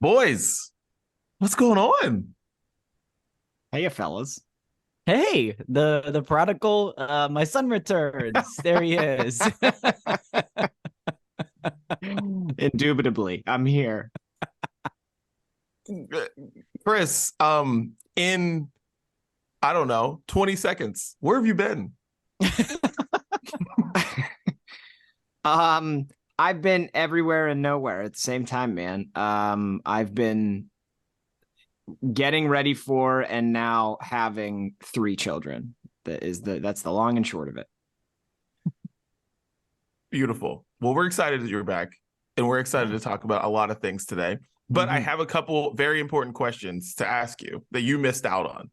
Boys, what's going on? Hey, fellas. Hey, the prodigal, my son returns. There he is. Indubitably, I'm here. Chris, in I don't know, 20 seconds. Where have you been? I've been everywhere and nowhere at the same time, man. I've been getting ready for and now having 3 children. That's the long and short of it. Beautiful. Well, we're excited that you're back, and we're excited to talk about a lot of things today. But I have a couple very important questions to ask you that you missed out on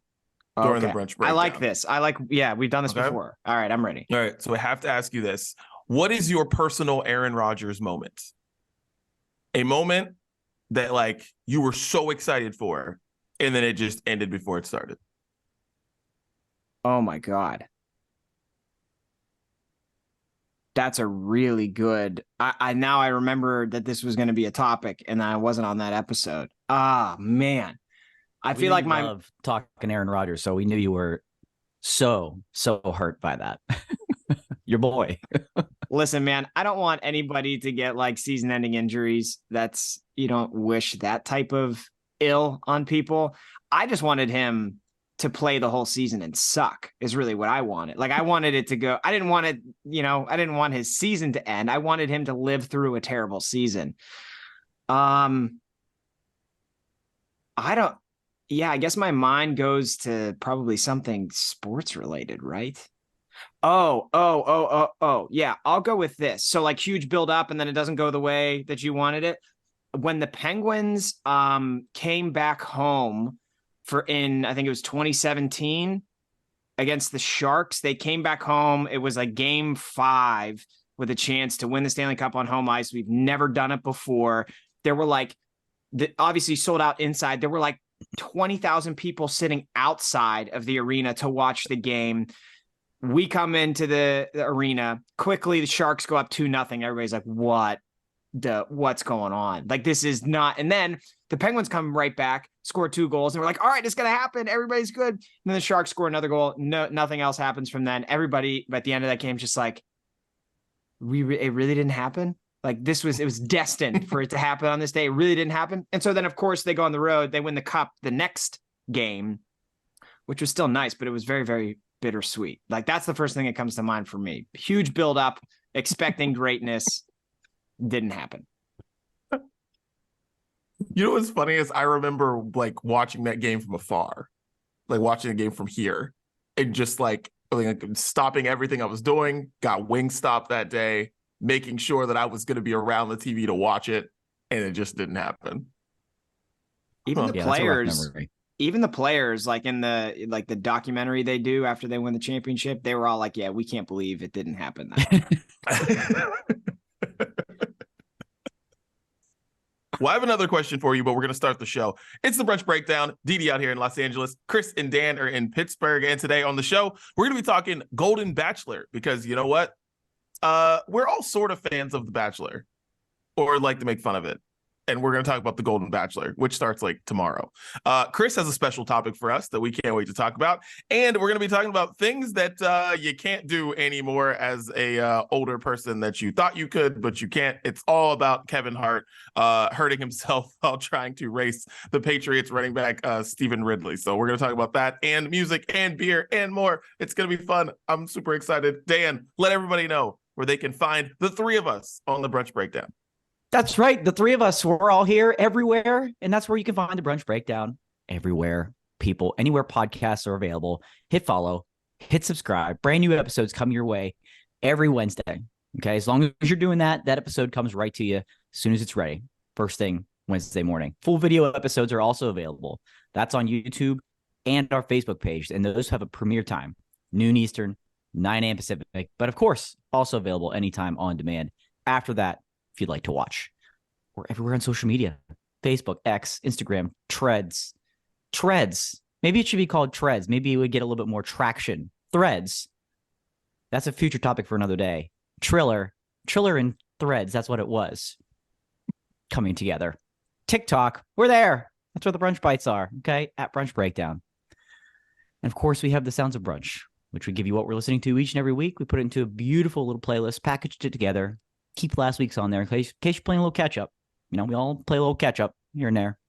during the brunch breakdown. I like this. Yeah, we've done this before. All right, I'm ready. All right, so I have to ask you this. What is your personal Aaron Rodgers moment? A moment that like you were so excited for, and then it just ended before it started. Oh my God. That's a really good. I now I remember that this was going to be a topic, and I wasn't on that episode. Ah, man. I feel like my love talking Aaron Rodgers, so we knew you were so hurt by that. Your boy. Listen, man, I don't want anybody to get like season-ending injuries. You don't wish that type of ill on people. I just wanted him to play the whole season and suck is really what I wanted. Like I wanted it to go. I didn't want it, I didn't want his season to end. I wanted him to live through a terrible season. I guess my mind goes to probably something sports related, right? Oh. Yeah, I'll go with this. So like huge build up and then it doesn't go the way that you wanted it. When the Penguins came back home I think it was 2017 against the Sharks, they came back home. It was like game 5 with a chance to win the Stanley Cup on home ice. We've never done it before. There were obviously sold out inside. There were like 20,000 people sitting outside of the arena to watch the game. We come into the arena quickly. The Sharks go up 2-0. Everybody's like, what's going on? Like, this is not. And then the Penguins come right back, score 2 goals. And we're like, all right, it's going to happen. Everybody's good. And then the Sharks score another goal. No, nothing else happens from then. Everybody at the end of that game, just like, it really didn't happen. Like it was destined for it to happen on this day. It really didn't happen. And so then, of course, they go on the road. They win the cup the next game, which was still nice, but it was very, very bittersweet. Like that's the first thing that comes to mind for me. Huge build up, expecting greatness, didn't happen. You know what's funny is I remember like watching that game from afar, like watching the game from here, and just like stopping everything I was doing. Got Wingstop that day, making sure that I was going to be around the TV to watch it, and it just didn't happen. Even the players, like in the documentary they do after they win the championship, they were all like, "Yeah, we can't believe it didn't happen." Well, I have another question for you, but we're going to start the show. It's the Brunch Breakdown. Didi out here in Los Angeles. Chris and Dan are in Pittsburgh. And today on the show, we're going to be talking Golden Bachelor because you know what? We're all sort of fans of The Bachelor or like to make fun of it. And we're going to talk about the Golden Bachelor, which starts like tomorrow. Chris has a special topic for us that we can't wait to talk about. And we're going to be talking about things that you can't do anymore as a older person that you thought you could, but you can't. It's all about Kevin Hart hurting himself while trying to race the Patriots running back Stephen Ridley. So we're going to talk about that and music and beer and more. It's going to be fun. I'm super excited. Dan, let everybody know where they can find the 3 of us on the Brunch Breakdown. That's right. The 3 of us, we're all here everywhere. And that's where you can find the Brunch Breakdown everywhere. People, anywhere podcasts are available. Hit follow, hit subscribe. Brand new episodes come your way every Wednesday. Okay. As long as you're doing that, that episode comes right to you as soon as it's ready. First thing Wednesday morning. Full video episodes are also available. That's on YouTube and our Facebook page. And those have a premiere time, noon Eastern, 9 a.m. Pacific. But of course, also available anytime on demand. After that, if you'd like to watch. We're everywhere on social media. Facebook, X, Instagram, Threads. Maybe it should be called Treads. Maybe it would get a little bit more traction. Threads. That's a future topic for another day. Triller and Threads. That's what it was. Coming together. TikTok, we're there. That's where the brunch bites are. Okay. At Brunch Breakdown. And of course, we have the Sounds of Brunch, which we give you what we're listening to each and every week. We put it into a beautiful little playlist, packaged it together, keep last week's on there in case you're playing a little catch up. We all play a little catch up here and there.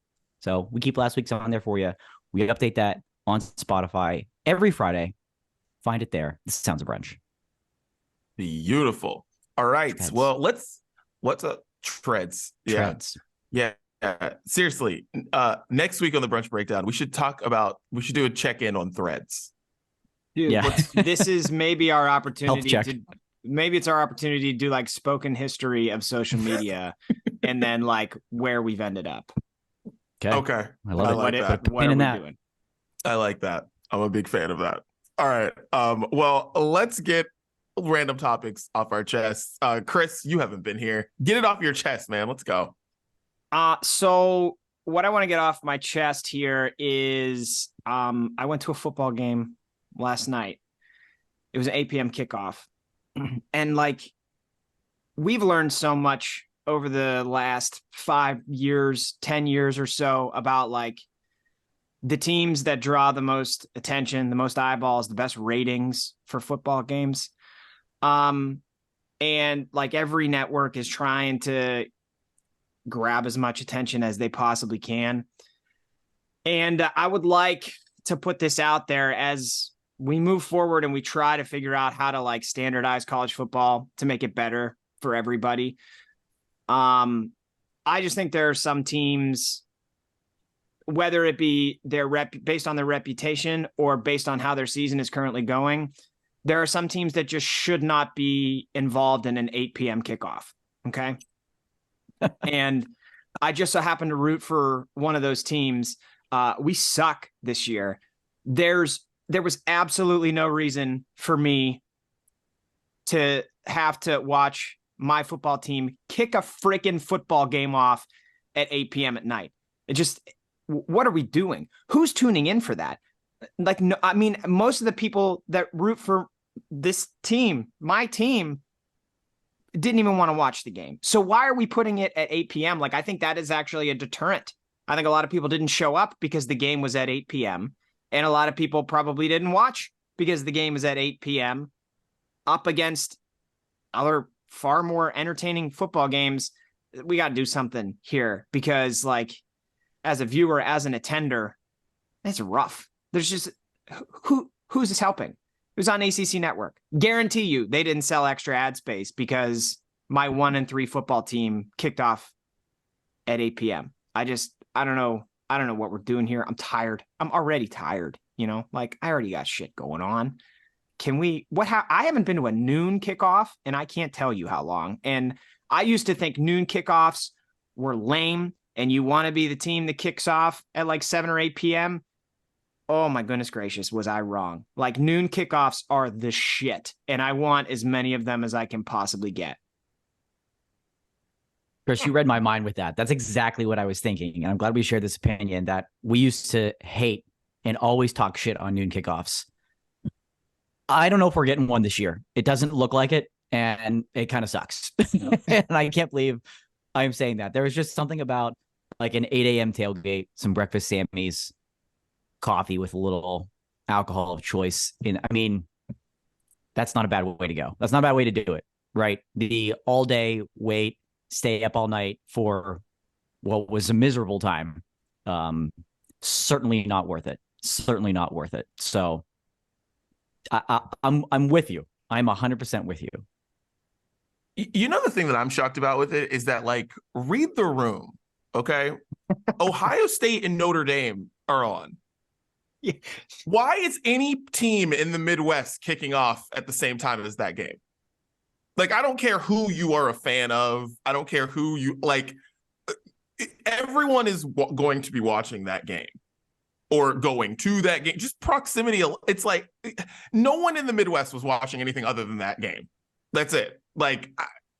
So we keep last week's on there for you. We update that on Spotify every Friday. Find it there. The Sounds of Brunch. Beautiful. All right. Treads. Well, what's up? Treads. Treads. Yeah. Seriously. Next week on the Brunch Breakdown, we should do a check-in on Threads. Dude, Yeah. This is maybe our opportunity check. maybe it's our opportunity to do like spoken history of social media and then like where we've ended up. Okay. I love it. like that. What are we doing? I like that. I'm a big fan of that. All right. Well, let's get random topics off our chests. Chris, you haven't been here. Get it off your chest, man. Let's go. So what I want to get off my chest here is I went to a football game last night. It was an 8 p.m. kickoff. And like we've learned so much over the last 5 years, 10 years or so about like the teams that draw the most attention, the most eyeballs, the best ratings for football games. And like every network is trying to grab as much attention as they possibly can. And I would like to put this out there as we move forward and we try to figure out how to like standardize college football to make it better for everybody. I just think there are some teams, whether it be based on their reputation or based on how their season is currently going, there are some teams that just should not be involved in an 8 p.m. kickoff. Okay. And I just so happen to root for one of those teams. We suck this year. There was absolutely no reason for me to have to watch my football team kick a freaking football game off at 8 p.m. at night. What are we doing? Who's tuning in for that? Like, no, I mean, most of the people that root for this team, my team, didn't even want to watch the game. So why are we putting it at 8 p.m.? Like, I think that is actually a deterrent. I think a lot of people didn't show up because the game was at 8 p.m. And a lot of people probably didn't watch because the game was at 8 p.m. up against other far more entertaining football games. We got to do something here because, like, as a viewer, as an attender, it's rough. There's just who's this helping? It was on ACC Network. Guarantee you they didn't sell extra ad space because my 1-3 football team kicked off at 8 p.m. I don't know. I don't know what we're doing here. I'm tired. I'm already tired. Like I already got shit going on. I haven't been to a noon kickoff and I can't tell you how long. And I used to think noon kickoffs were lame and you want to be the team that kicks off at like 7 or 8 p.m. Oh my goodness gracious, was I wrong? Like noon kickoffs are the shit. And I want as many of them as I can possibly get. Chris, you read my mind with that. That's exactly what I was thinking. And I'm glad we shared this opinion that we used to hate and always talk shit on noon kickoffs. I don't know if we're getting one this year. It doesn't look like it. And it kind of sucks. And I can't believe I'm saying that. There was just something about like an 8 a.m. tailgate, some breakfast Sammys, coffee with a little alcohol of choice. And I mean, that's not a bad way to go. That's not a bad way to do it, right? The all day wait, stay up all night for what was a miserable time. Certainly not worth it. Certainly not worth it. So I'm with you. I'm 100% with you. The thing that I'm shocked about with it is that, like, read the room, okay? Ohio State and Notre Dame are on. Yeah. Why is any team in the Midwest kicking off at the same time as that game? Like, I don't care who you are a fan of. I don't care who you like. Everyone is going to be watching that game or going to that game. Just proximity. It's like no one in the Midwest was watching anything other than that game. That's it. Like,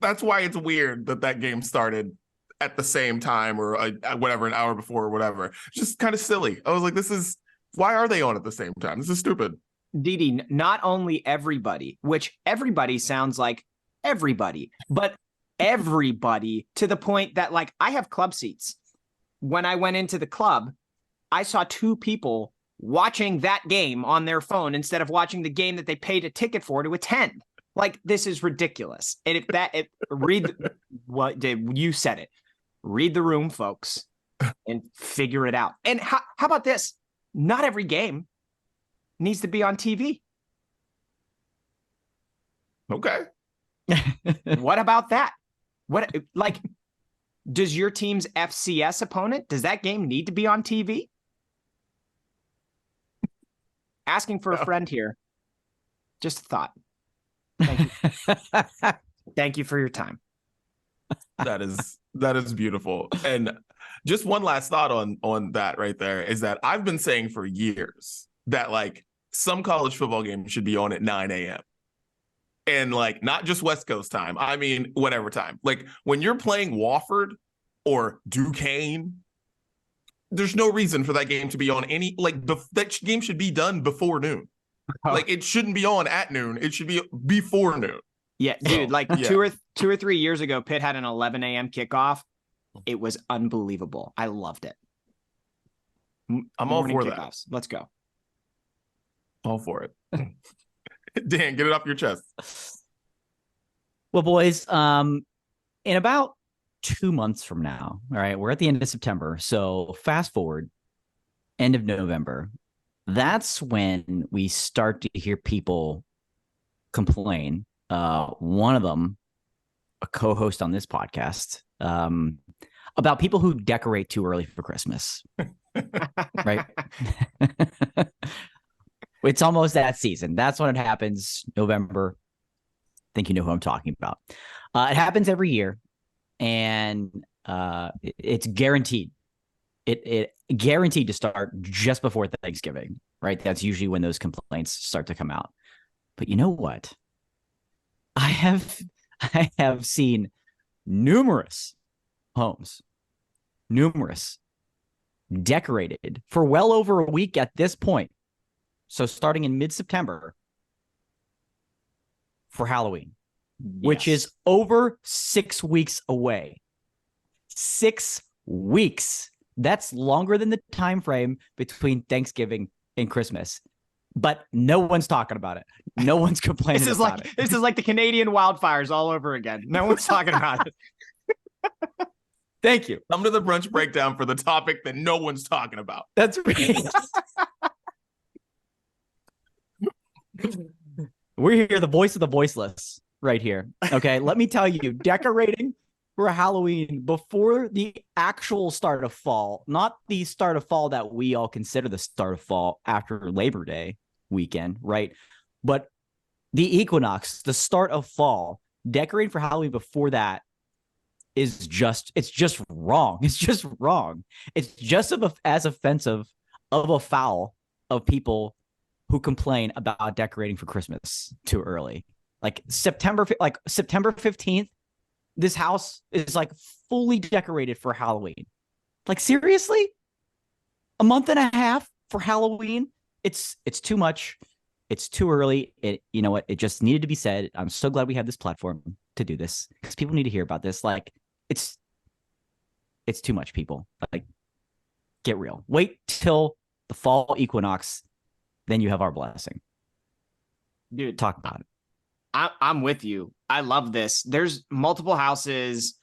that's why it's weird that game started at the same time or whatever, an hour before or whatever. Just kind of silly. I was like, why are they on at the same time? This is stupid. Didi, not only everybody, which everybody sounds like everybody, but everybody to the point that, like, I have club seats. when I went into the club, I saw 2 people watching that game on their phone instead of watching the game that they paid a ticket for to attend. Like, this is ridiculous. And read what did you said it. Read the room, folks, and figure it out. And how about this? Not every game needs to be on TV. Okay. What about that? What, like, does your team's FCS opponent, does that game need to be on TV? Asking for a friend here. Just a thought. Thank you. Thank you for your time. That is beautiful. And just one last thought on that right there is that I've been saying for years that like some college football games should be on at 9 a.m. And like not just West Coast time. I mean, whatever time. Like when you're playing Wofford or Duquesne, there's no reason for that game to be on any like that game should be done before noon. Like it shouldn't be on at noon. It should be before noon. Yeah, dude, like 2 or 3 years ago, Pitt had an 11 a.m. kickoff. It was unbelievable. I loved it. I'm all for kickoffs. Let's go. All for it. Dan, get it off your chest. Well, boys, in about 2 months from now, all right, we're at the end of September. So fast forward, end of November. That's when we start to hear people complain. One of them, a co-host on this podcast, about people who decorate too early for Christmas. Right? It's almost that season. That's when it happens, November. I think you know who I'm talking about. It happens every year, and it's guaranteed. It guaranteed to start just before Thanksgiving, right? That's usually when those complaints start to come out. But you know what? I have seen numerous homes, decorated for well over a week at this point. So starting in mid-September for Halloween, which is over 6 weeks away. 6 weeks. That's longer than the time frame between Thanksgiving and Christmas. But no one's talking about it. No one's complaining about it. This is like the Canadian wildfires all over again. No one's talking about it. Thank you. Come to the brunch breakdown for the topic that no one's talking about. That's right. We're here, the voice of the voiceless right here. Okay, let me tell you, decorating for Halloween before the actual start of fall, not the start of fall that we all consider the start of fall after Labor Day weekend, right? But the equinox, the start of fall, decorating for Halloween before that is just wrong. It's just wrong. It's just as offensive of a foul of people who complain about decorating for Christmas too early. Like September 15th, this house is like fully decorated for Halloween. Like seriously? A month and a half for Halloween? It's too much. It's too early. You know what? It just needed to be said. I'm so glad we have this platform to do this because people need to hear about this. Like it's too much, people. Like get real. Wait till the fall equinox, then you have our blessing. Dude, talk about it. I'm with you. I love this. There's multiple houses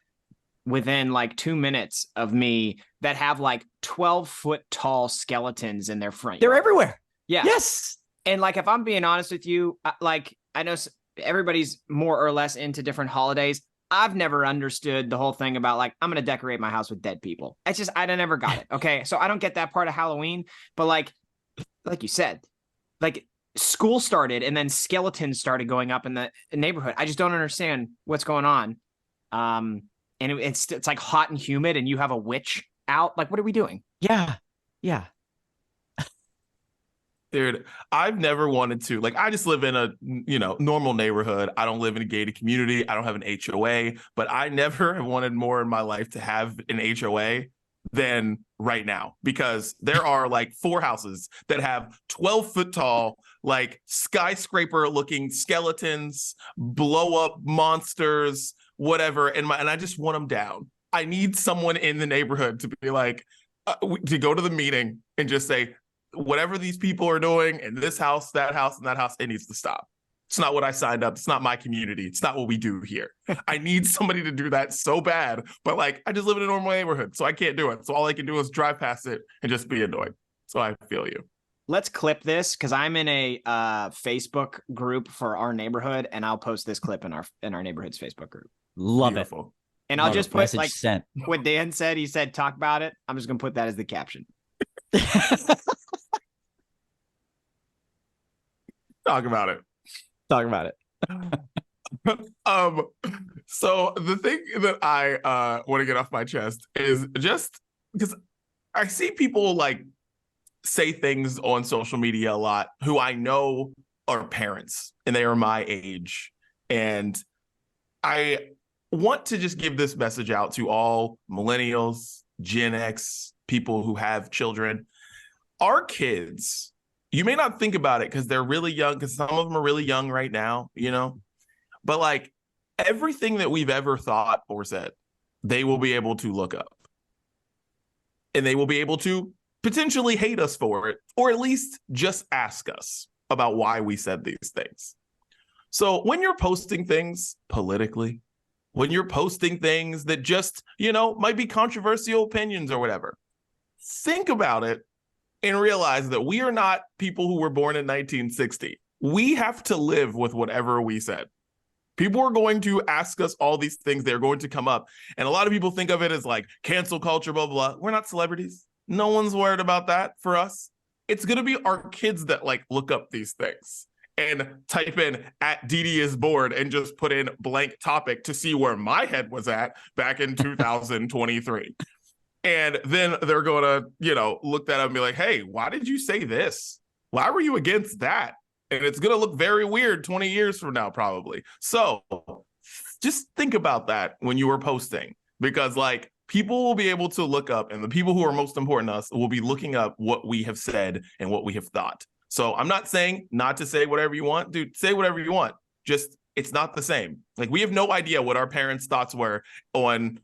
within like 2 minutes of me that have like 12-foot tall skeletons in their front yard. They're everywhere. Yeah. Yes. And like, if I'm being honest with you, like I know everybody's more or less into different holidays. I've never understood the whole thing about like, I'm going to decorate my house with dead people. It's just, I never got it. Okay. So I don't get that part of Halloween, but like you said, like school started and then skeletons started going up in the neighborhood. I just don't understand what's going on. And it's like hot and humid and you have a witch out. Like, what are we doing? Yeah. Yeah. Dude, I've never wanted to, like, I just live in a, normal neighborhood. I don't live in a gated community. I don't have an HOA, but I never have wanted more in my life to have an HOA than right now, because there are like 4 houses that have 12-foot tall, like skyscraper looking skeletons, blow up monsters, whatever. And I just want them down. I need someone in the neighborhood to be like, to go to the meeting and just say, whatever these people are doing in this house, that house, and that house, it needs to stop. It's not what I signed up. It's not my community. It's not what we do here. I need somebody to do that so bad, but like, I just live in a normal neighborhood, so I can't do it. So all I can do is drive past it and just be annoyed. So I feel you. Let's clip this because I'm in a Facebook group for our neighborhood, and I'll post this clip in our neighborhood's Facebook group. Love Beautiful. it. And I'll just put Message like sent. what Dan said. He said, talk about it. I'm just going to put that as the caption. Talk about it. Talk about it. So the thing that I want to get off my chest is just because I see people like say things on social media a lot who I know are parents and they are my age. And I want to just give this message out to all millennials, Gen X, people who have children. Our kids, you may not think about it because they're really young, because some of them are really young right now, you know, but like everything that we've ever thought or said, they will be able to look up and they will be able to potentially hate us for it, or at least just ask us about why we said these things. So when you're posting things politically, when you're posting things that just, you know, might be controversial opinions or whatever, think about it and realize that we are not people who were born in 1960. We have to live with whatever we said. People are going to ask us all these things. They're going to come up. And a lot of people think of it as like cancel culture, blah, blah, blah. We're not celebrities. No one's worried about that for us. It's going to be our kids that like look up these things and type in @DD is bored and just put in blank topic to see where my head was at back in 2023. And then they're going to, you know, look that up and be like, hey, why did you say this? Why were you against that? And it's going to look very weird 20 years from now, probably. So just think about that when you are posting, because like people will be able to look up, and the people who are most important to us will be looking up what we have said and what we have thought. So I'm not saying not to say whatever you want, dude, say whatever you want. Just, it's not the same. Like we have no idea what our parents' thoughts were on,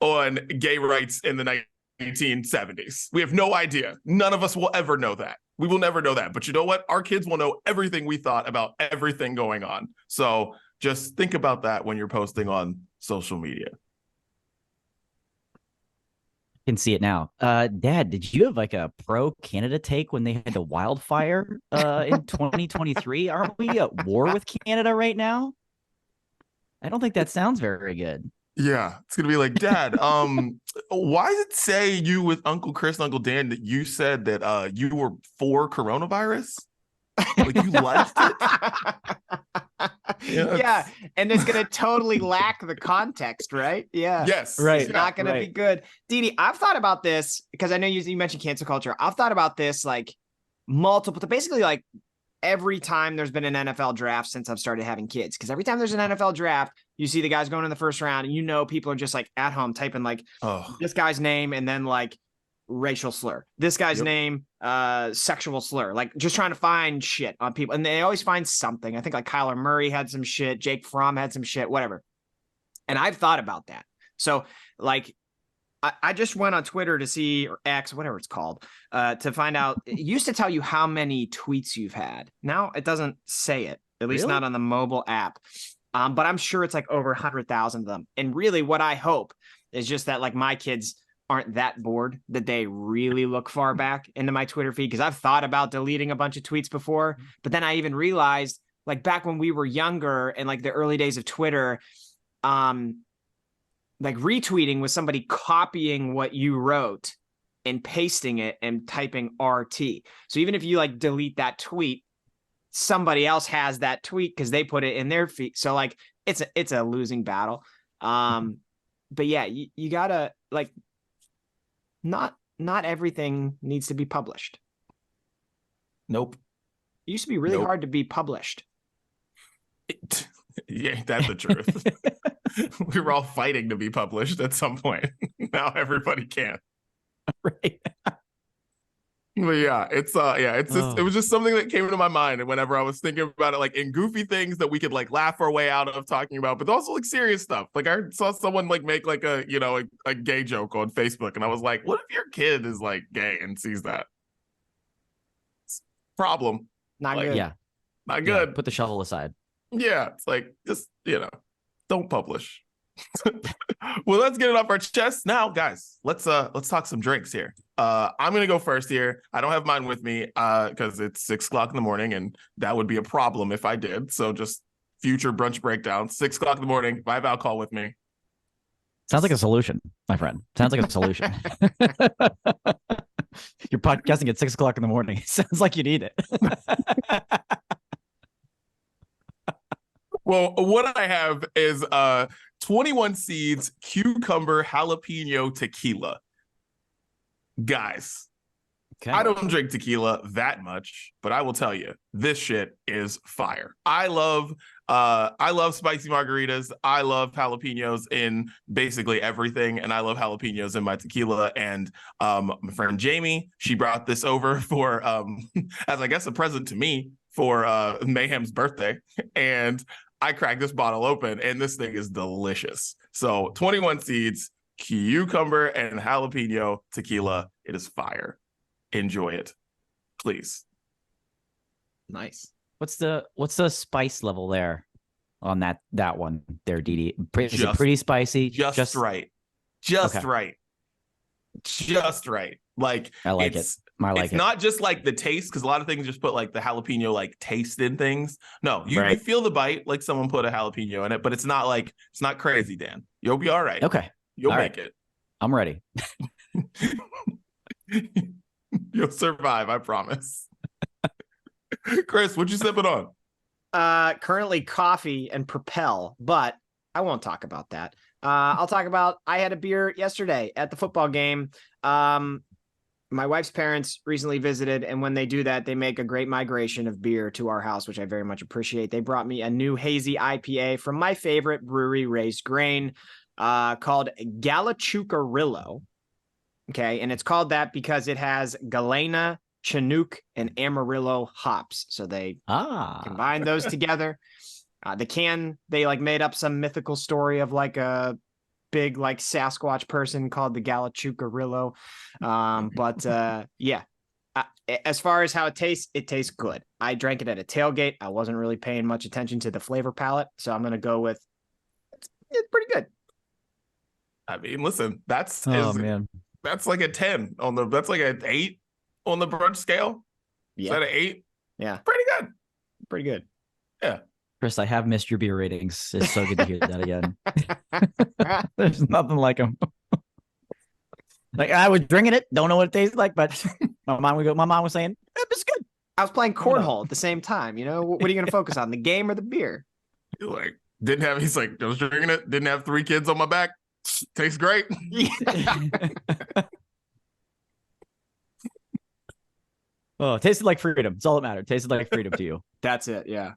on gay rights in the 1970s. We have no idea. None of us will ever know that. We will never know that. But you know what? Our kids will know everything we thought about everything going on. So just think about that when you're posting on social media. Can see it now. Dad, did you have like a pro Canada take when they had the wildfire in 2023? Aren't we at war with Canada right now? I don't think that sounds very good. Yeah, it's gonna be like, Dad, why does it say you with Uncle Chris and Uncle Dan that you said that you were for coronavirus? Like you liked it? Yeah, and it's gonna totally lack the context, right? Yeah. Yes. Right. It's not gonna be good. Didi, I've thought about this because I know you mentioned cancel culture. I've thought about this like basically like every time there's been an NFL draft since I've started having kids. Because every time there's an NFL draft, you see the guys going in the first round, and you know people are just like at home typing like this guy's name and then like racial slur. This guy's name, sexual slur. Like just trying to find shit on people. And they always find something. I think like Kyler Murray had some shit. Jake Fromm had some shit, whatever. And I've thought about that. So like, I just went on Twitter to see, or X, whatever it's called, to find out. It used to tell you how many tweets you've had. Now it doesn't say it, at least not on the mobile app. But I'm sure it's like over 100,000 of them. And really what I hope is just that like my kids aren't that bored that they really look far back into my Twitter feed. Because I've thought about deleting a bunch of tweets before, but then I even realized like back when we were younger and like the early days of Twitter, like retweeting was somebody copying what you wrote and pasting it and typing RT. So even if you like delete that tweet, somebody else has that tweet because they put it in their feed. So like it's a losing battle. But yeah, you gotta like not everything needs to be published. Nope. It used to be really hard to be published. Yeah, that's the truth. We were all fighting to be published at some point. Now everybody can. Right. But yeah, it's just it was just something that came into my mind, and whenever I was thinking about it, like in goofy things that we could like laugh our way out of talking about, but also like serious stuff. Like I saw someone like make like a a gay joke on Facebook, and I was like, what if your kid is like gay and sees that? Problem. Not Like, good. Yeah. Not good. Yeah, put the shovel aside. Yeah, it's like just don't publish. Well, let's get it off our chest now, guys. Let's talk some drinks here. I'm gonna go first here. I don't have mine with me because it's 6 o'clock in the morning, and that would be a problem if I did. So just future brunch breakdown, 6 o'clock in the morning. If I have alcohol with me. Sounds like a solution, my friend. Sounds like a solution. You're podcasting at 6 o'clock in the morning. Sounds like you need it. Well, what I have is 21 Seeds Cucumber Jalapeno Tequila. Guys, Okay. I don't drink tequila that much, but I will tell you, this shit is fire. I love spicy margaritas. I love jalapenos in basically everything, and I love jalapenos in my tequila. And my friend Jamie, she brought this over for as I guess a present to me for Mayhem's birthday, and I cracked this bottle open, and this thing is delicious. So 21 Seeds, cucumber, and jalapeno tequila. It is fire. Enjoy it, please. Nice. What's the spice level there on that one there, Didi? Is it pretty spicy? Just right. Just okay. right. Just right. Like I like it. It's not just like the taste, because a lot of things just put like the jalapeno like taste in things. No, you feel the bite like someone put a jalapeno in it, but it's not crazy, Dan. You'll be all right. Okay. You'll make it. I'm ready. You'll survive, I promise. Chris, what you sipping on? Currently coffee and Propel, but I won't talk about that. I'll talk about I had a beer yesterday at the football game. My wife's parents recently visited, and when they do that, they make a great migration of beer to our house, which I very much appreciate. They brought me a new hazy IPA from my favorite brewery, Raised Grain, called Galachucarillo. Okay, and it's called that because it has Galena, Chinook, and Amarillo hops. So they combine those together. The can, they like made up some mythical story of like a big like Sasquatch person called the Galachucarillo. Yeah. As far as how it tastes good. I drank it at a tailgate. I wasn't really paying much attention to the flavor palette, so I'm gonna go with it's pretty good. I mean, listen, that's like a 10 on the. That's like an 8 on the brunch scale. Yeah, is that an 8? Yeah, pretty good. Pretty good. Yeah. Chris, I have missed your beer ratings. It's so good to hear that again. There's nothing like them. Like I was drinking it, don't know what it tastes like, but my mom was saying it's good. I was playing cornhole at the same time. You know, what are you going to focus on, the game or the beer? You're like he's like, I was drinking it, didn't have 3 kids on my back. Tastes great. Oh, it tasted like freedom. It's all that mattered. It tasted like freedom to you. That's it. Yeah.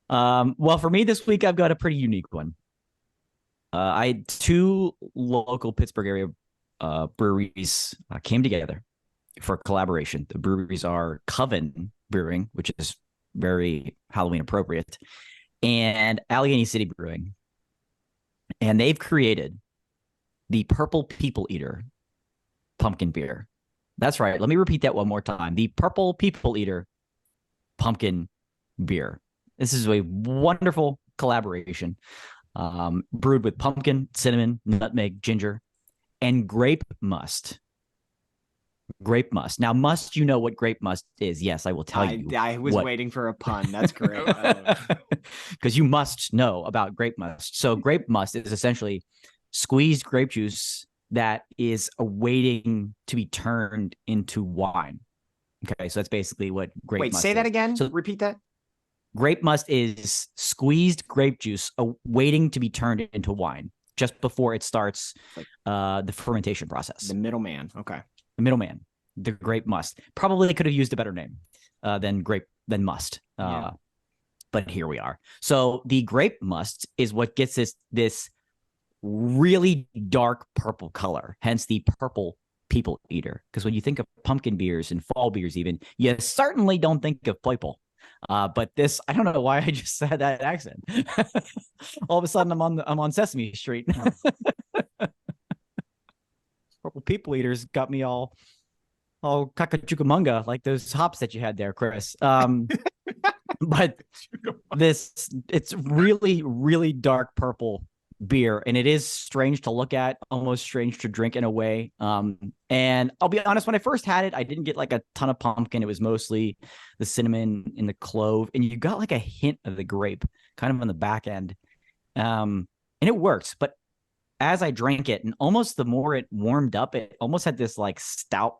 Well, for me this week, I've got a pretty unique one. I had 2 local Pittsburgh area breweries came together for a collaboration. The breweries are Coven Brewing, which is very Halloween appropriate, and Allegheny City Brewing. And they've created the Purple People Eater pumpkin beer. That's right. Let me repeat that one more time. The Purple People Eater pumpkin beer. This is a wonderful collaboration, brewed with pumpkin, cinnamon, nutmeg, ginger, and grape must. Grape must. Now, must you know what grape must is? Yes, I will tell you. I was waiting for a pun. That's great. Because you must know about grape must. So grape must is essentially squeezed grape juice that is awaiting to be turned into wine. Okay, so that's basically what grape must is. Wait, say that again. So repeat that. Grape must is squeezed grape juice awaiting to be turned into wine just before it starts the fermentation process. The middleman. Okay. The middleman. The grape must. Probably could have used a better name than must. Yeah. But here we are. So the grape must is what gets this really dark purple color, hence the Purple people eater, because when you think of pumpkin beers and fall beers, even, you certainly don't think of purple. But this, I don't know why I just had that accent. All of a sudden, I'm on Sesame Street. Purple people eaters got me all kakachukamunga, like those hops that you had there, Chris. But it's really, really dark purple beer, and it is strange to look at, almost strange to drink in a way. And I'll be honest, when I first had it, I didn't get like a ton of pumpkin. It was mostly the cinnamon and the clove, and you got like a hint of the grape kind of on the back end. And it worked, but as I drank it, and almost the more it warmed up, it almost had this like stout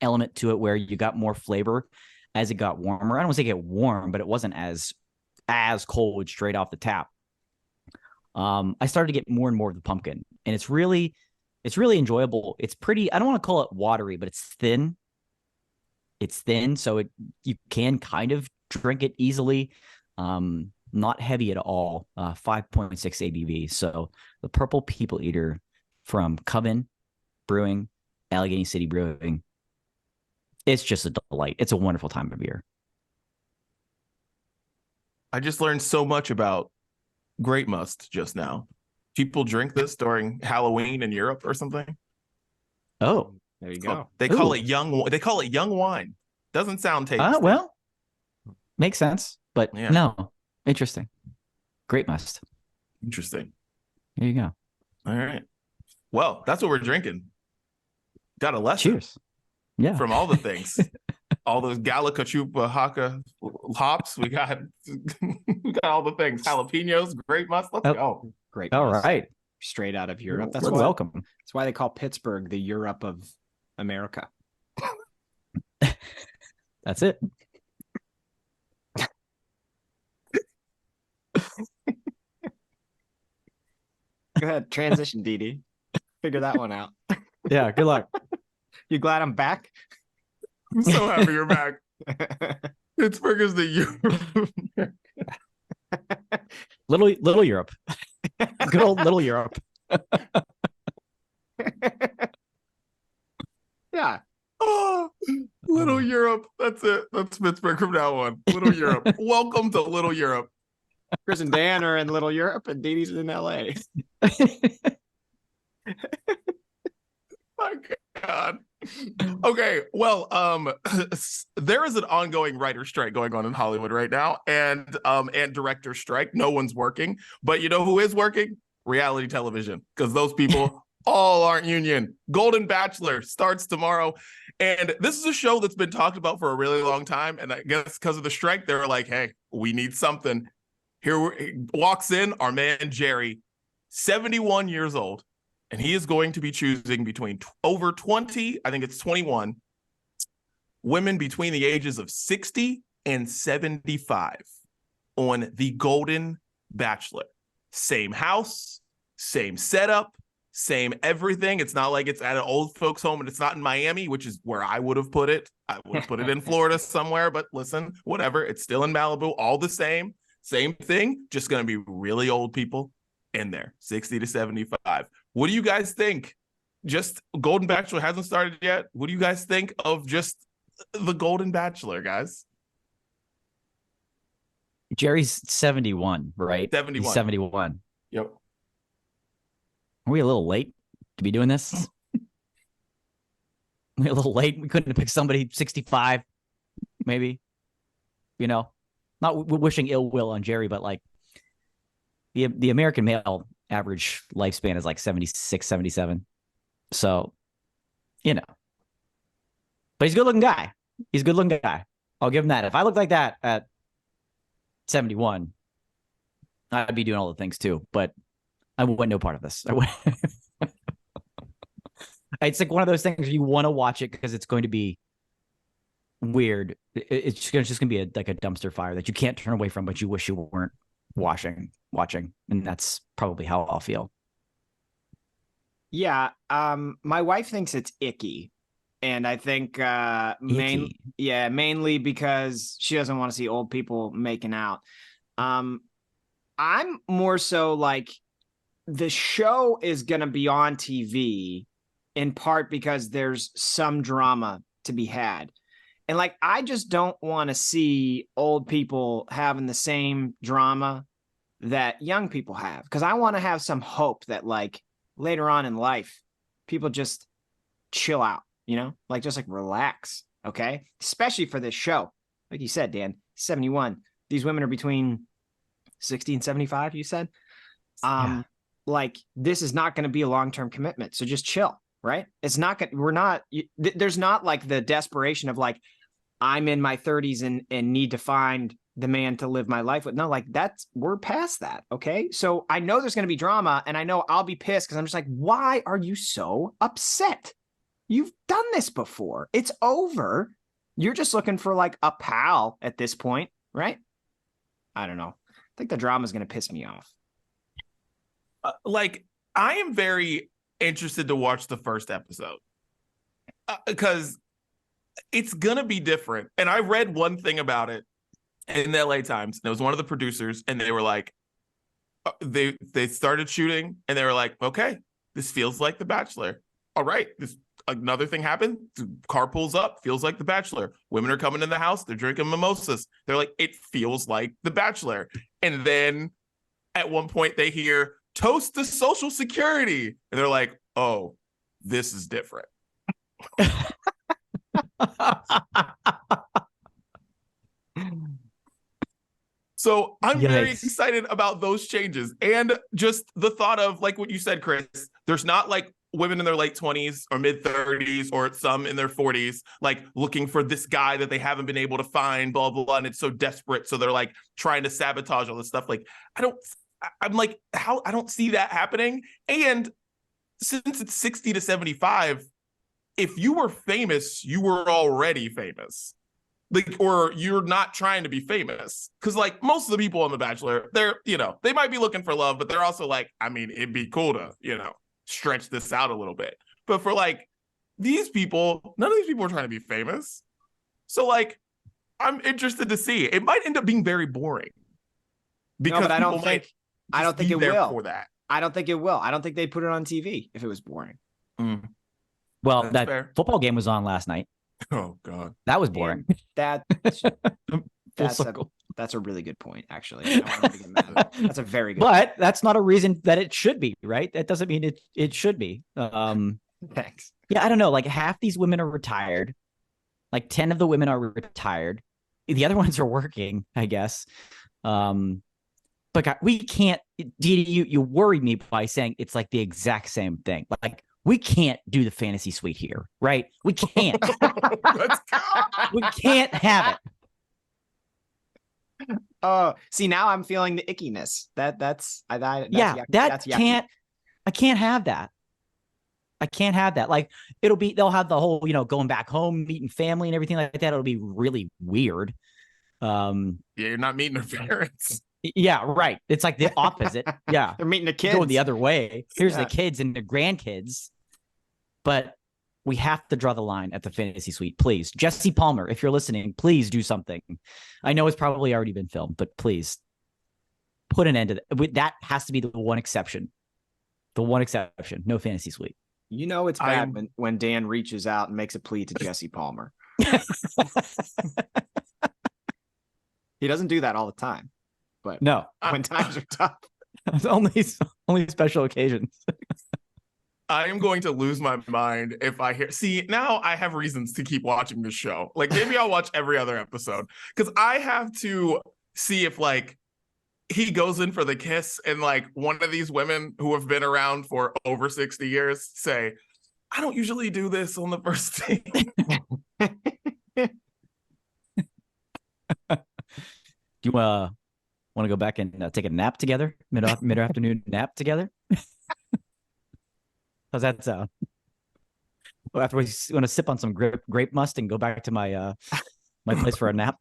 element to it where you got more flavor as it got warmer. I don't want to say get warm, but it wasn't as cold straight off the tap. I started to get more and more of the pumpkin, and it's really enjoyable. It's pretty, I don't want to call it watery, but it's thin. So you can kind of drink it easily. Not heavy at all. 5.6 ABV. So the Purple People Eater from Coven Brewing, Allegheny City Brewing. It's just a delight. It's a wonderful time of year. I just learned so much about grape must just now. People drink this during Halloween in Europe or something. Oh, there you go. They call it young wine. Doesn't sound tasty. Well, makes sense, but yeah. No. Interesting. Grape must. Interesting. There you go. All right. Well, that's what we're drinking. Got a lesson. Cheers. Yeah. From all the things. All those Gallicachupa Haka hops. We got all the things. Jalapenos, grape must. Let's go. Great. All right. Straight out of Europe. That's welcome. That's why they call Pittsburgh the Europe of America. That's it. Go ahead. Transition, Dee. Figure that one out. Yeah. Good luck. You glad I'm back? I'm so happy you're back. Pittsburgh is the Europe. Little Europe. Good old little Europe. Yeah. Oh, little Europe. That's it. That's Pittsburgh from now on. Little Europe. Welcome to Little Europe. Chris and Dan are in Little Europe, and Dee Dee's in LA. My God. Okay, well, there is an ongoing writer strike going on in Hollywood right now, and director strike. No one's working, but you know who is working? Reality television, because those people all aren't union. Golden Bachelor starts tomorrow, and this is a show that's been talked about for a really long time, and I guess because of the strike, they were like, hey, we need something. Here walks in our man Jerry, 71 years old, and he is going to be choosing between over 20, I think it's 21, women between the ages of 60 and 75 on the Golden Bachelor. Same house, same setup, same everything. It's not like it's at an old folks home and it's not in Miami, which is where I would have put it. I would have put it in Florida somewhere, but listen, whatever. It's still in Malibu, all the same. Same thing, just going to be really old people in there, 60 to 75. What do you guys think? Just Golden Bachelor hasn't started yet. What do you guys think of just the Golden Bachelor, guys? Jerry's 71, right? 71. He's 71. Yep. Are we a little late to be doing this? We a little late. We couldn't have picked somebody 65, maybe. You know, not wishing ill will on Jerry, but like the American male average lifespan is like 76, 77. So, you know, but he's a good looking guy. He's a good looking guy. I'll give him that. If I looked like that at 71, I'd be doing all the things too, but I want no part of this. It's like one of those things where you want to watch it because it's going to be weird. It's just going to be like a dumpster fire that you can't turn away from, but you wish you weren't watching. And that's probably how I'll feel. Yeah. My wife thinks it's icky. And I think mainly because she doesn't want to see old people making out. I'm more so like the show is going to be on TV in part because there's some drama to be had. And like, I just don't want to see old people having the same drama that young people have, because I want to have some hope that like later on in life, people just chill out, like just like relax. Okay. Especially for this show. Like you said, Dan, 71. These women are between 60 and 75, you said. Yeah. Like this is not going to be a long-term commitment. So just chill, right? It's not going, there's not like the desperation of like, I'm in my 30s and need to find the man to live my life with. No, like we're past that. Okay. So I know there's going to be drama, and I know I'll be pissed because I'm just like, why are you so upset? You've done this before. It's over. You're just looking for like a pal at this point, right? I don't know. I think the drama is going to piss me off. Like, I am very interested to watch the first episode because it's going to be different. And I read one thing about it in the LA Times, and it was one of the producers, and they were like, they started shooting, and they were like, okay, this feels like The Bachelor. All right, another thing happened. The car pulls up, feels like The Bachelor. Women are coming in the house, they're drinking mimosas. They're like, it feels like The Bachelor. And then at one point they hear, toast to Social Security. And they're like, oh, this is different. So I'm very excited about those changes. And just the thought of, like what you said, Chris, there's not like women in their late 20s or mid 30s or some in their 40s, like looking for this guy that they haven't been able to find, blah, blah, blah. And it's so desperate. So they're like trying to sabotage all this stuff. Like, I'm like, how? I don't see that happening. And since it's 60 to 75, if you were famous, you were already famous. Like, or you're not trying to be famous. Because like most of the people on The Bachelor, they're, they might be looking for love, but they're also like, I mean, it'd be cool to, stretch this out a little bit. But for like these people, none of these people are trying to be famous. So like, I'm interested to see. It might end up being very boring. Because no, but I don't think it will. For that. I don't think it will. I don't think they'd put it on TV if it was boring. Mm. Well, that football game was on last night. Oh God, that was boring. That's a really good point, actually. That's a very good point. That's not a reason that it should be, right? That doesn't mean it should be. Thanks. Yeah, I don't know. Like half these women are retired. Like 10 of the women are retired. The other ones are working, I guess. But we can't. Didi, you worry me by saying it's like the exact same thing. Like we can't do the fantasy suite here, right? We can't. We can't have it. Oh, see, now I'm feeling the ickiness. That's yucky. I can't have that. I can't have that. Like they'll have the whole, going back home, meeting family and everything like that. It'll be really weird. Yeah, you're not meeting their parents. Yeah, right. It's like the opposite. Yeah. They're meeting the kids. Going the other way. Here's the kids and the grandkids. But we have to draw the line at the fantasy suite, please. Jesse Palmer, if you're listening, please do something. I know it's probably already been filmed, but please put an end to that. That has to be the one exception. The one exception. No fantasy suite. It's bad when Dan reaches out and makes a plea to Jesse Palmer. He doesn't do that all the time. But no, when times are tough, only special occasions. I am going to lose my mind if I hear. See, now I have reasons to keep watching this show. Like maybe I'll watch every other episode because I have to see if like he goes in for the kiss and like one of these women who have been around for over 60 years say, I don't usually do this on the first date. Do you want to go back and take a nap together? Mid-afternoon nap together? How's that sound? Well, after we want to sip on some grape must and go back to my my place for a nap.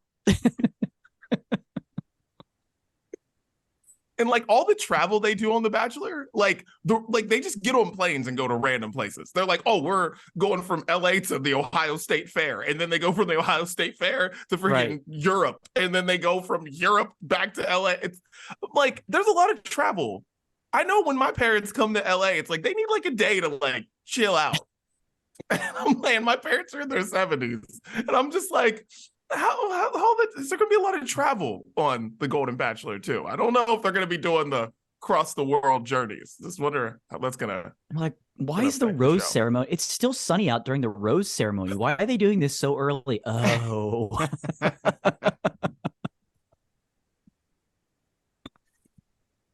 And like all the travel they do on The Bachelor, like they just get on planes and go to random places. They're like, oh, we're going from LA to the Ohio State Fair. And then they go from the Ohio State Fair to freaking Europe. And then they go from Europe back to LA. It's like, there's a lot of travel. I know when my parents come to LA, it's like, they need like a day to like chill out. And I'm like, my parents are in their 70s. And I'm just like, how is there going to be a lot of travel on the Golden Bachelor too? I don't know if they're going to be doing the cross the world journeys. Just wonder how that's going to. I'm like, why is the rose ceremony? It's still sunny out during the rose ceremony. Why are they doing this so early? Oh.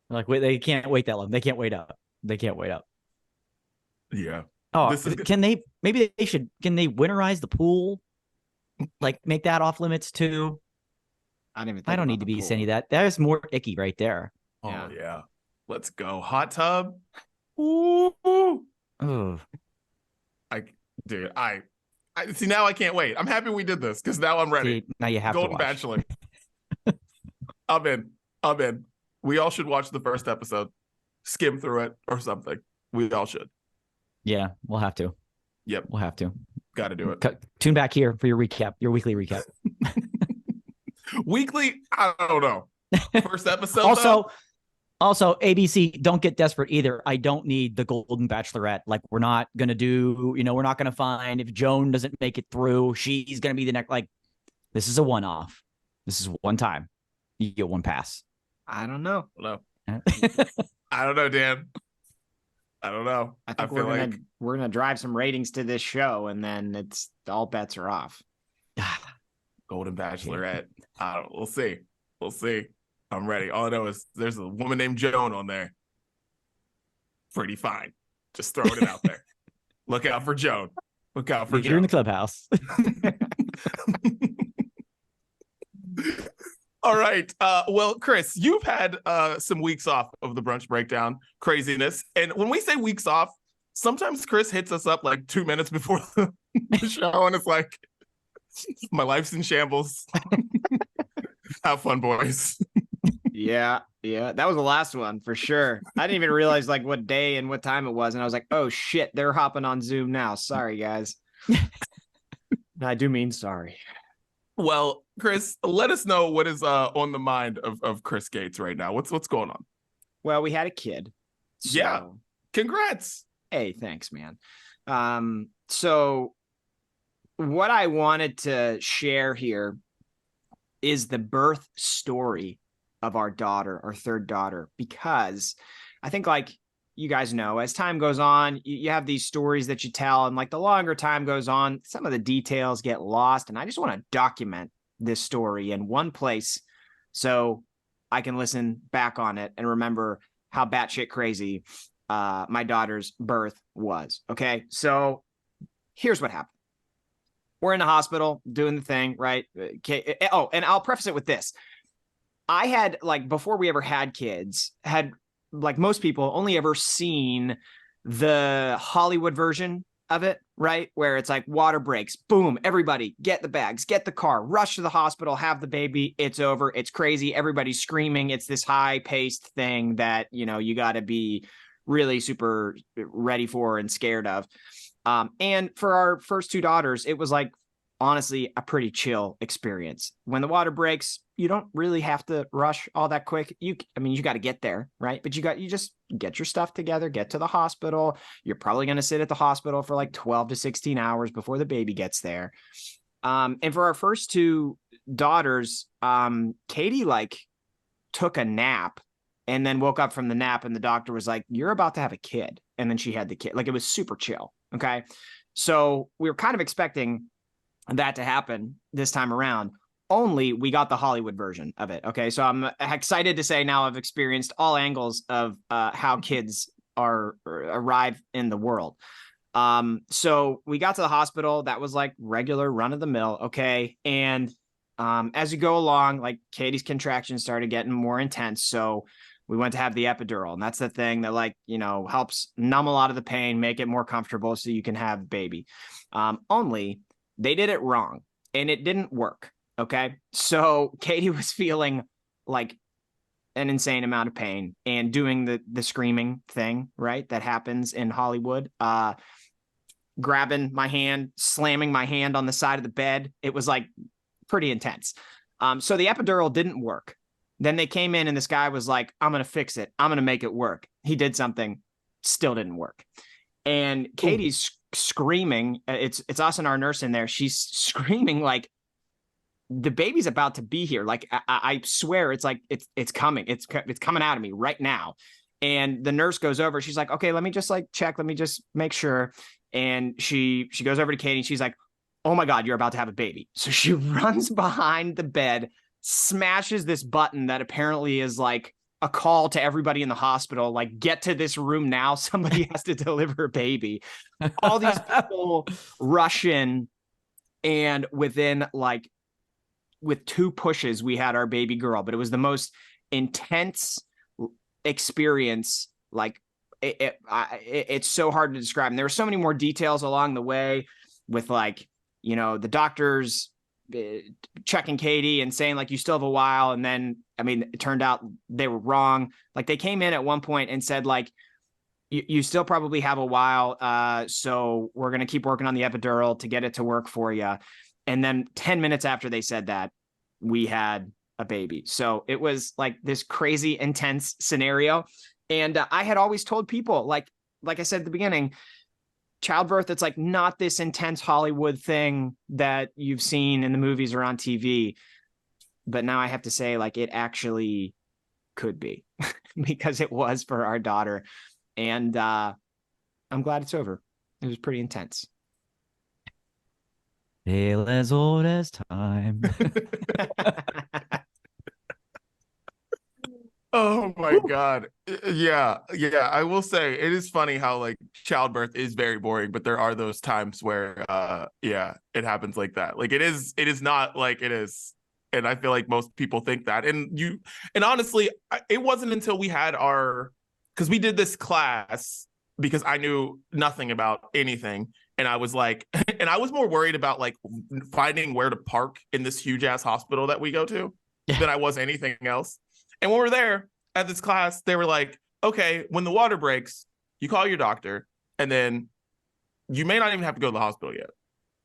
Like, wait, they can't wait that long. They can't wait up. They can't wait up. Yeah. Oh, can they winterize the pool? Like, make that off limits too? I don't need to be saying that. That is more icky right there. Oh yeah. Let's go. Hot tub. Ooh. Oh. I see, now I can't wait. I'm happy we did this because now I'm ready. See, now you have Golden to watch. Bachelor. I'm in. We all should watch the first episode, skim through it or something. We all should. Yeah, we'll have to. Yep. We'll have to. Got to do it. Tune back here for your recap, your weekly recap. Weekly? I don't know. First episode. Also, ABC, don't get desperate either. I don't need the Golden Bachelorette. Like, we're not going to do, we're not going to find, if Joan doesn't make it through, she's going to be the next. Like, this is a one-off. This is one time. You get one pass. I don't know. I don't know, Dan. I don't know. I think we're gonna drive some ratings to this show, and then it's all bets are off. Golden Bachelorette. We'll see. We'll see. I'm ready. All I know is there's a woman named Joan on there. Pretty fine. Just throwing it out there. Look out for Joan. Look out for Joan. You're in the clubhouse. All right. Well, Chris, you've had some weeks off of the Brunch Breakdown craziness. And when we say weeks off, sometimes Chris hits us up like 2 minutes before the show. And it's like, my life's in shambles. Have fun, boys. Yeah. That was the last one for sure. I didn't even realize like what day and what time it was. And I was like, oh shit, they're hopping on Zoom now. Sorry, guys. I do mean sorry. Well, Chris, let us know what is on the mind of Chris Gates right now. What's going on? Well, we had a kid. So... Yeah. Congrats. Hey, thanks, man. So what I wanted to share here is the birth story of our daughter, our third daughter, because I think, like you guys know, as time goes on, you have these stories that you tell, and like the longer time goes on, some of the details get lost. And I just want to document this story in one place so I can listen back on it and remember how batshit crazy my daughter's birth was. Okay, so here's what happened. We're in the hospital doing the thing, right? Okay. Oh, and I'll preface it with this. I had, like, before we ever had kids, had, like most people, only ever seen the Hollywood version of it, right? Where it's like water breaks, boom, everybody get the bags, get the car, rush to the hospital, have the baby, it's over, it's crazy, everybody's screaming, it's this high-paced thing that, you got to be really super ready for and scared of. And for our first two daughters, it was like, honestly, a pretty chill experience. When the water breaks, you don't really have to rush all that quick. You got to get there, right? But you just get your stuff together, get to the hospital. You're probably going to sit at the hospital for like 12 to 16 hours before the baby gets there. And for our first two daughters, Katie like took a nap and then woke up from the nap, and the doctor was like, "You're about to have a kid." And then she had the kid. Like, it was super chill. Okay. So we were kind of expecting that to happen this time around, only we got the Hollywood version of it. Okay. So I'm excited to say now I've experienced all angles of how kids arrive in the world. So we got to the hospital. That was like regular run of the mill. Okay. And as you go along, like Katie's contractions started getting more intense. So we went to have the epidural, and that's the thing that, like, helps numb a lot of the pain, make it more comfortable so you can have baby. Only they did it wrong and it didn't work. Okay. So Katie was feeling like an insane amount of pain and doing the screaming thing, right? That happens in Hollywood, grabbing my hand, slamming my hand on the side of the bed. It was like pretty intense. So the epidural didn't work. Then they came in and this guy was like, "I'm going to fix it. I'm going to make it work." He did something, still didn't work. And Katie's screaming. It's us and our nurse in there. She's screaming like the baby's about to be here. Like I swear it's like it's coming. It's coming out of me right now. And the nurse goes over. She's like, okay, let me just like check. Let me just make sure. And she goes over to Katie. And she's like, oh my God, you're about to have a baby. So she runs behind the bed, smashes this button that apparently is like a call to everybody in the hospital, like, get to this room now. Somebody has to deliver a baby. All these people rush in, and with 2 pushes, we had our baby girl. But it was the most intense experience. Like, it's so hard to describe. And there were so many more details along the way with, like, you know, the doctors checking Katie and saying, like, you still have a while. And then, I mean, it turned out they were wrong. Like, they came in at one point and said, like, you still probably have a while. So we're going to keep working on the epidural to get it to work for you. And then 10 minutes after they said that, we had a baby. So it was like this crazy intense scenario. And I had always told people, like I said at the beginning, childbirth, it's like not this intense Hollywood thing that you've seen in the movies or on TV. But now I have to say, like, it actually could be because it was for our daughter. And I'm glad it's over. It was pretty intense. Tale as old as time. Oh my God. Yeah. I will say it is funny how, like, childbirth is very boring, but there are those times where it happens like that. Like, it is not like it is. And I feel like most people think that. And honestly, it wasn't until we had because we did this class because I knew nothing about anything. And I was like, and I was more worried about, like, finding where to park in this huge ass hospital that we go to than I was anything else. And when we're there at this class, they were like, okay, when the water breaks, you call your doctor, and then you may not even have to go to the hospital yet.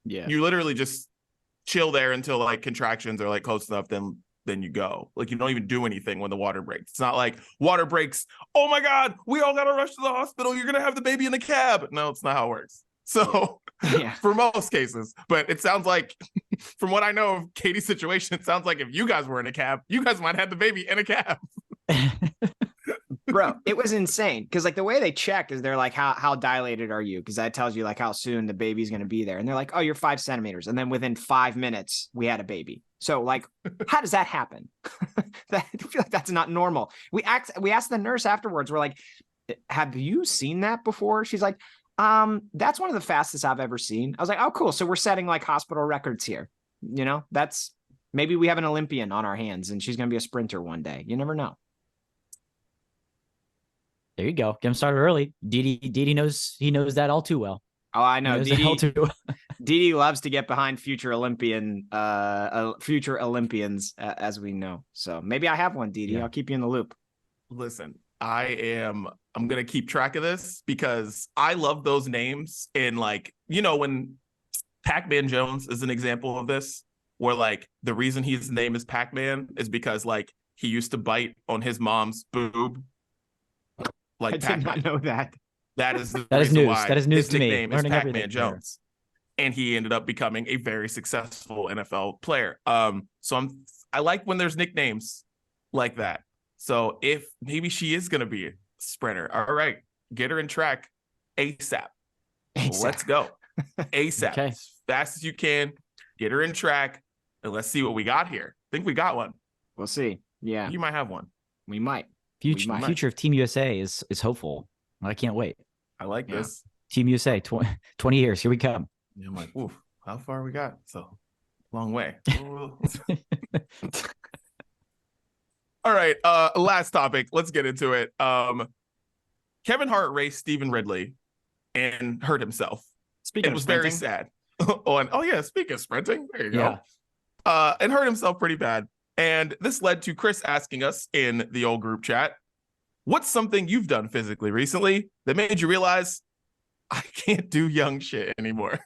Yeah. You literally just chill there until, like, contractions are, like, close enough, then you go. Like, you don't even do anything when the water breaks. It's not like water breaks, oh my God, we all got to rush to the hospital. You're going to have the baby in a cab. No, it's not how it works. So Yeah. for most cases, but it sounds like, from what I know of Katie's situation, it sounds like if you guys were in a cab, you guys might have the baby in a cab. Bro, it was insane. Because, like, the way they check is they're like, how dilated are you? Because that tells you, like, how soon the baby's going to be there. And they're like, oh, you're 5 centimeters. And then within 5 minutes, we had a baby. So, like, how does that happen? I feel like that's not normal. We asked the nurse afterwards. We're like, have you seen that before? She's like, that's one of the fastest I've ever seen. I was like, oh, cool. So we're setting, like, hospital records here. You know, maybe we have an Olympian on our hands and she's going to be a sprinter one day. You never know. There you go. Get him started early. Didi knows that all too well. Oh, I know. Didi loves to get behind future Olympians, as we know. So maybe I have one, Didi. Yeah. I'll keep you in the loop. Listen, I'm going to keep track of this because I love those names. And, like, you know, when Pac-Man Jones is an example of this, where, like, the reason his name is Pac-Man is because, like, he used to bite on his mom's boob. Like, I did Pac-Man. not know that. That is the That is reason news. why That is news his to me. nickname is Learning Pac-Man everything Jones. And he ended up becoming a very successful NFL player. So I like when there's nicknames like that. So if maybe she is going to be a sprinter, all right, get her in track ASAP. Let's go. ASAP. Okay. As fast as you can, get her in track, and let's see what we got here. I think we got one. We'll see. Yeah, You might have one. we might. Future of Team USA is hopeful. I can't wait. I like this. Team USA, 20 years. Here we come. Yeah, I'm like, oof, how far we got? So long way. All right. Last topic. Let's get into it. Kevin Hart raced Stephen Ridley and hurt himself. Speaking It of was sprinting, very sad. Speaking of sprinting, there you Yeah. go. And hurt himself pretty bad. And this led to Chris asking us in the old group chat, what's something you've done physically recently that made you realize I can't do young shit anymore?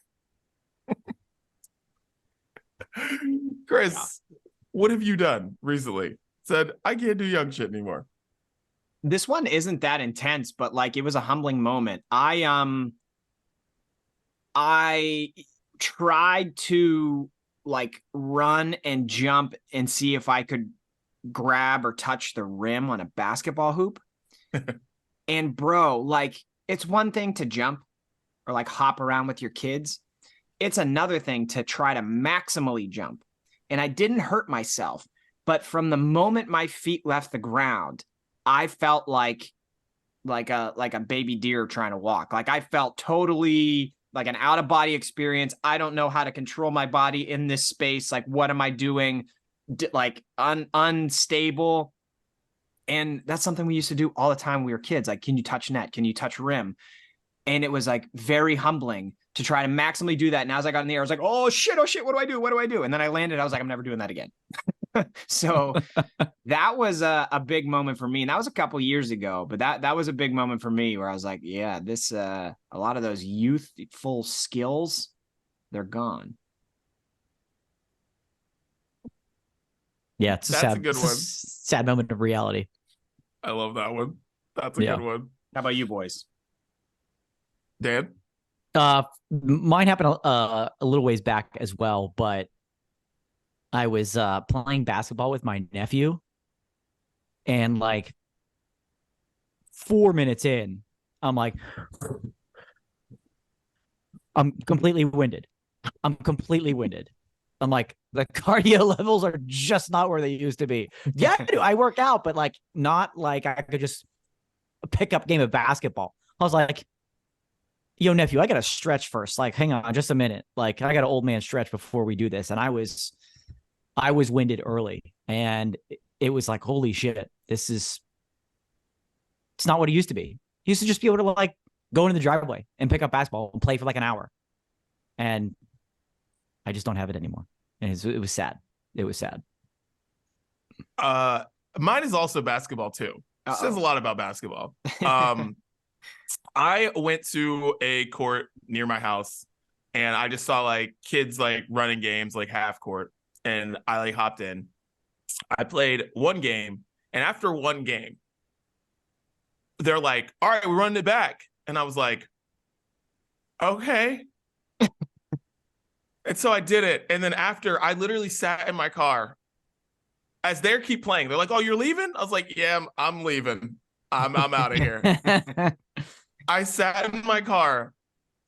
Chris, what have you done recently? Said, I can't do young shit anymore. this one isn't that intense, but, like, it was a humbling moment. I I tried to like run and jump and see if I could grab or touch the rim on a basketball hoop. And bro, like it's one thing to jump or like hop around with your kids. It's another thing to try to maximally jump. And I didn't hurt myself, but from the moment my feet left the ground, I felt like a baby deer trying to walk. Like I felt totally like an out of body experience. I don't know how to control my body in this space. Like, what am I doing? Like unstable. And that's something we used to do all the time when we were kids. Like, can you touch net? Can you touch rim? And it was like very humbling to try to maximally do that. And as I got in the air, I was like, oh shit, what do I do? What do I do? And then I landed. I was like, I'm never doing that again. So that was a big moment for me. And that was a couple years ago, but that was a big moment for me where I was like, yeah, this, a lot of those youthful skills, they're gone. Yeah, it's That's a good one. Sad moment of reality. I love that one. That's a good one. How about you boys? Dan? Mine happened a little ways back as well, but I was playing basketball with my nephew, and like 4 minutes in, I'm like, I'm completely winded. I'm like, the cardio levels are just not where they used to be. Yeah, I work out, but like not like I could just pick up a game of basketball. I was like, yo, nephew, I got to stretch first. Like, hang on just a minute. Like, I got an old man stretch before we do this. And I was winded early, and it was like, holy shit, it's not what it used to be. He used to just be able to like go into the driveway and pick up basketball and play for like an hour. And I just don't have it anymore. And it was sad. It was sad. Mine is also basketball too. Uh-oh. Says a lot about basketball. I went to a court near my house, and I just saw like kids like running games like half court, and I like hopped in. I played one game, and after one game, they're like, all right, we're running it back. And I was like, okay. And so I did it. And then after, I literally sat in my car as they keep playing. They're like, oh, you're leaving? I was like, yeah, I'm leaving. I'm out of here. I sat in my car,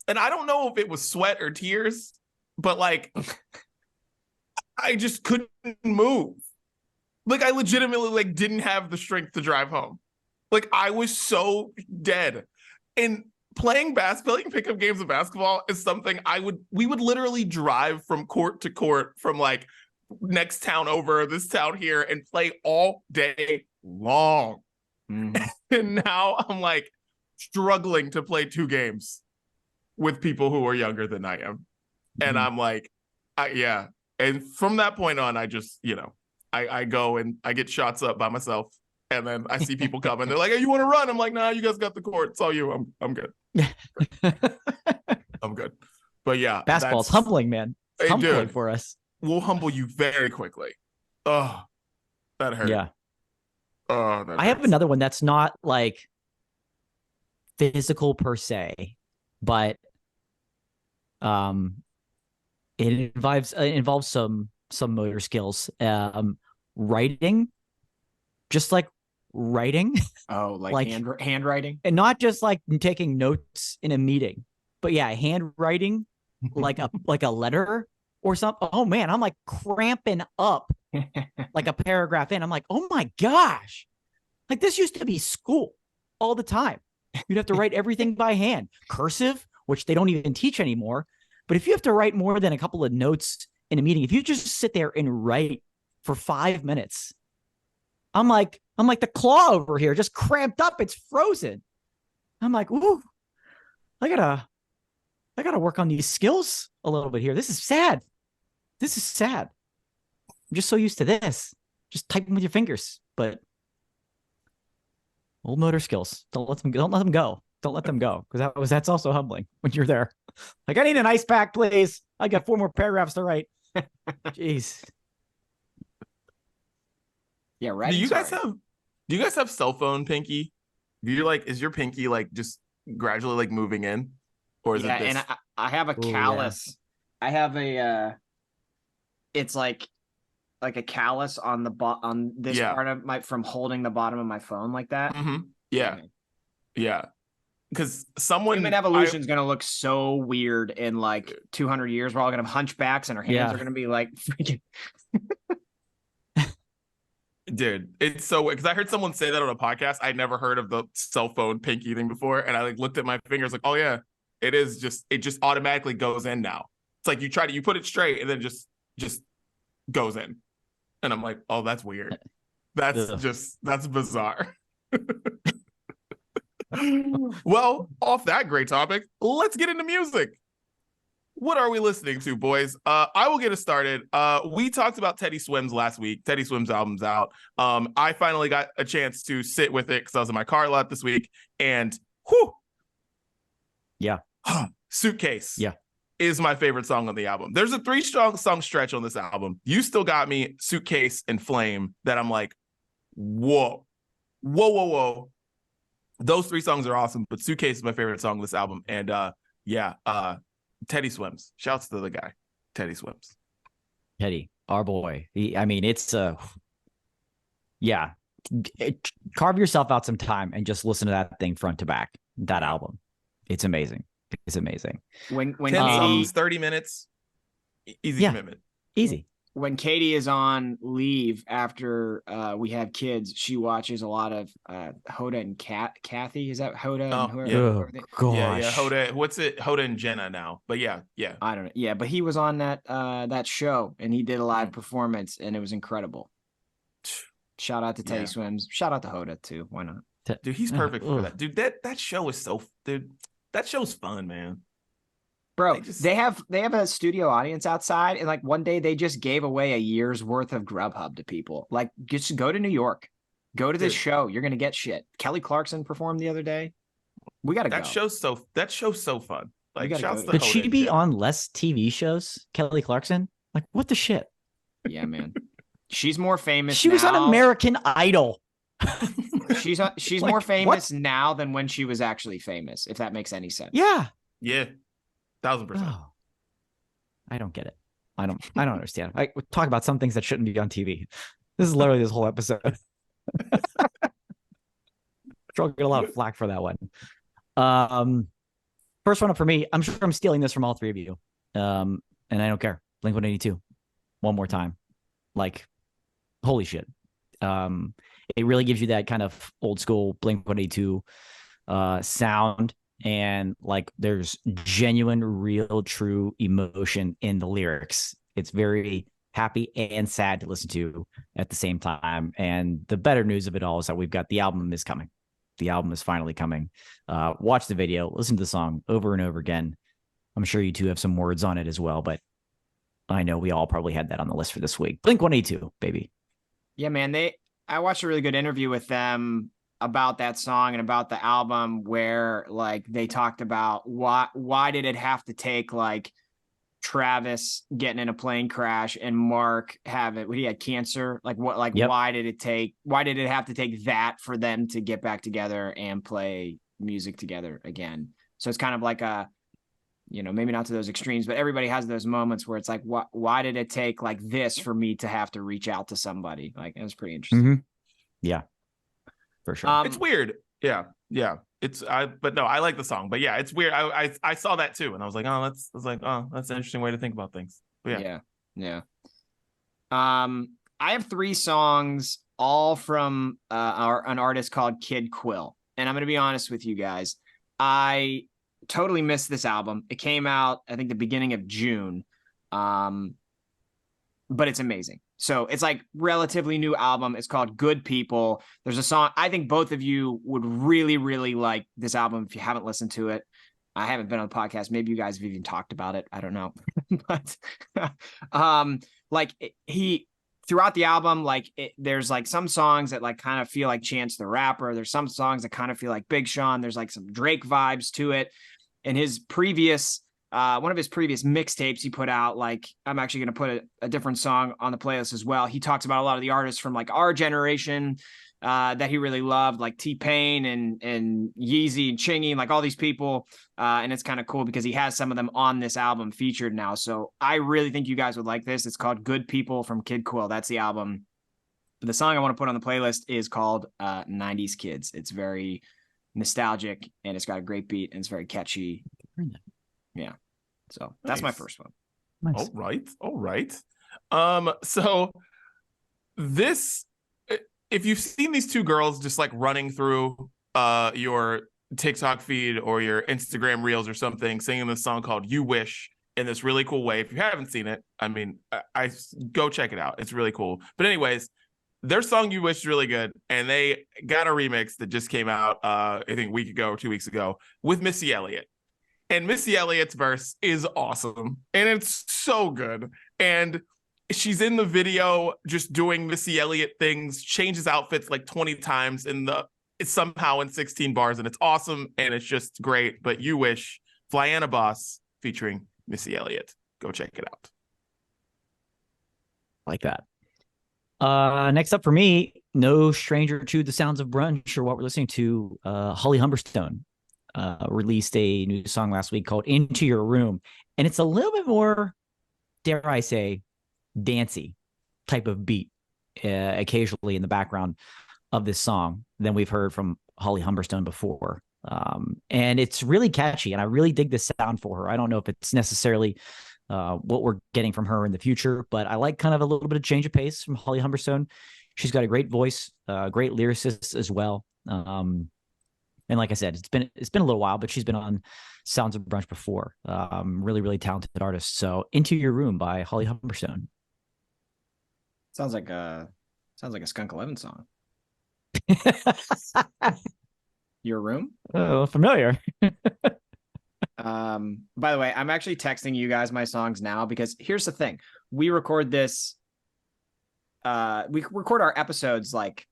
and I don't know if it was sweat or tears, but like, I just couldn't move. Like, I legitimately like didn't have the strength to drive home. Like, I was so dead. And playing pickup games of basketball is something we would literally drive from court to court from like next town over, this town here, and play all day long. Mm. And now I'm like struggling to play 2 games with people who are younger than I am. And I'm like, yeah. And from that point on, I just, I go and I get shots up by myself. And then I see people come and they're like, hey, you want to run? I'm like, nah, you guys got the court. It's all you. I'm good. I'm good. But yeah. Basketball's humbling, man. It's humbling for us. We'll humble you very quickly. Oh, that hurt. Yeah. Oh, I have another one that's not like physical per se, but it involves some motor skills. Writing, just like writing. Oh, like handwriting, and not just like taking notes in a meeting, but yeah, handwriting, like a letter or something. Oh man, I'm like cramping up like a paragraph in. I'm like, oh my gosh, like this used to be school all the time. You'd have to write everything by hand, cursive, which they don't even teach anymore. But if you have to write more than a couple of notes in a meeting, if you just sit there and write for 5 minutes, I'm like the claw over here, just cramped up. It's frozen. I'm like, ooh, I gotta work on these skills a little bit here. This is sad. I'm just so used to this, just typing with your fingers. But old motor skills, don't let them go. Don't let them go, because that's also humbling when you're there. Like, I need an ice pack, please. I got 4 more paragraphs to write. Jeez. Yeah, right. Do you guys have cell phone pinky? Is your pinky like just gradually like moving in, or is it this? And I have a Ooh, yeah. callus. I have a it's like a callus on the on this Yeah. part of my from holding the bottom of my phone like that. Yeah. man. Yeah. Because someone Human evolution is going to look so weird in like 200 years. We're all going to have hunchbacks and our hands are going to be like freaking. Dude, it's so because I heard someone say that on a podcast. I'd never heard of the cell phone pinky thing before, and I like looked at my fingers like, oh yeah, it just automatically goes in now. It's like you put it straight and then just goes in, and I'm like, oh, that's weird. That's bizarre. Well, off that great topic, let's get into music. What are we listening to, boys? I will get us started. We talked about Teddy Swims last week. Teddy Swims album's out. I finally got a chance to sit with it because I was in my car a lot this week. And whew, yeah, Suitcase yeah, is my favorite song on the album. There's a 3-song stretch on this album. You Still Got Me, Suitcase, and Flame that I'm like, whoa. Those 3 songs are awesome, but Suitcase is my favorite song on this album. And Teddy Swims. Shouts to the guy. Teddy Swims. Teddy, our boy. It's carve yourself out some time and just listen to that thing front to back. That album. It's amazing. It's amazing. When 10 songs, 30 minutes. Easy commitment. Easy. When Katie is on leave after we have kids, she watches a lot of Hoda and Kathy. Is that Hoda? Oh, and whoever, yeah. whoever Gosh. Yeah. Hoda. What's it? Hoda and Jenna now. But yeah. I don't know. Yeah, but he was on that show and he did a live performance and it was incredible. Shout out to Teddy Swims. Shout out to Hoda too. Why not? Dude, he's perfect for that. Dude, that show is so. Dude, that show's fun, man. Bro, they have a studio audience outside, and like one day they just gave away a year's worth of Grubhub to people. Like, just go to New York, go to this show. You're gonna get shit. Kelly Clarkson performed the other day. We gotta go. That show's so fun. Like, shouts to Could Hoda she and be Jenna. on less TV shows? Kelly Clarkson? Like, what the shit? Yeah, man. She's more famous. She was on American Idol. She's Like, more famous now than when she was actually famous. If that makes any sense. Yeah. 1,000%. Oh, I don't get it. I don't understand. I talk about some things that shouldn't be on TV. This is literally this whole episode. I'll get a lot of flack for that one. First one up for me. I'm sure I'm stealing this from all 3 of you. And I don't care. Blink-182. One more time. Like, holy shit. It really gives you that kind of old school Blink-182 sound. And like there's genuine, real, true emotion in the lyrics. It's very happy and sad to listen to at the same time. And the better news of it all is that we've got the album is coming. The album is finally coming. Watch the video, listen to the song over and over again. I'm sure you two have some words on it as well, but I know we all probably had that on the list for this week. Blink-182, baby. Yeah, man. I watched a really good interview with them about that song and about the album where like they talked about why did it have to take like Travis getting in a plane crash and Mark he had cancer, like what, like why did it have to take that for them to get back together and play music together again? So it's kind of like a, maybe not to those extremes, but everybody has those moments where it's like, why did it take like this for me to have to reach out to somebody? Like, it was pretty interesting. Mm-hmm. Yeah. For sure. It's weird. Yeah. But no, I like the song. But yeah, it's weird. I saw that too, and I was like, that's an interesting way to think about things. But yeah. I have 3 songs, all from an artist called Kid Quill, and I'm gonna be honest with you guys. I totally missed this album. It came out, I think, the beginning of June, but it's amazing. So it's like relatively new album. It's called Good People. There's a song. I think both of you would really, really like this album if you haven't listened to it. I haven't been on the podcast. Maybe you guys have even talked about it. I don't know. But throughout the album, there's like some songs that like kind of feel like Chance the Rapper. There's some songs that kind of feel like Big Sean. There's like some Drake vibes to it. And his previous one of his previous mixtapes he put out, like, I'm actually going to put a different song on the playlist as well. He talks about a lot of the artists from like our generation that he really loved, like T-Pain and Yeezy and Chingy, and like all these people. And it's kind of cool because he has some of them on this album featured now. So I really think you guys would like this. It's called Good People from Kid Quill. That's the album. The song I want to put on the playlist is called 90s Kids. It's very nostalgic and it's got a great beat and it's very catchy. Yeah. So that's my first one. Nice. All right. So this, if you've seen these two girls just like running through your TikTok feed or your Instagram reels or something, singing this song called You Wish in this really cool way. If you haven't seen it, I mean, I go check it out. It's really cool. But anyways, their song You Wish is really good. And they got a remix that just came out, I think a week ago or 2 weeks ago with Missy Elliott. And Missy Elliott's verse is awesome. And it's so good. And she's in the video just doing Missy Elliott things, changes outfits like 20 times it's somehow in 16 bars. And it's awesome. And it's just great. But You Wish, Flyana Boss featuring Missy Elliott. Go check it out. Like that. Next up for me, no stranger to the sounds of brunch or what we're listening to, Holly Humberstone released a new song last week called Into Your Room. And it's a little bit more, dare I say, dancey type of beat occasionally in the background of this song than we've heard from Holly Humberstone before. And it's really catchy, and I really dig the sound for her. I don't know if it's necessarily what we're getting from her in the future, but I like kind of a little bit of change of pace from Holly Humberstone. She's got a great voice, great lyricist as well. And like I said, it's been a little while, but she's been on Sounds of Brunch before. Really, really talented artist. So Into Your Room by Holly Humberstone. Sounds like a Skunk 11 song. Your Room? Oh, familiar. By the way, I'm actually texting you guys my songs now because here's the thing. We record this. We record our episodes like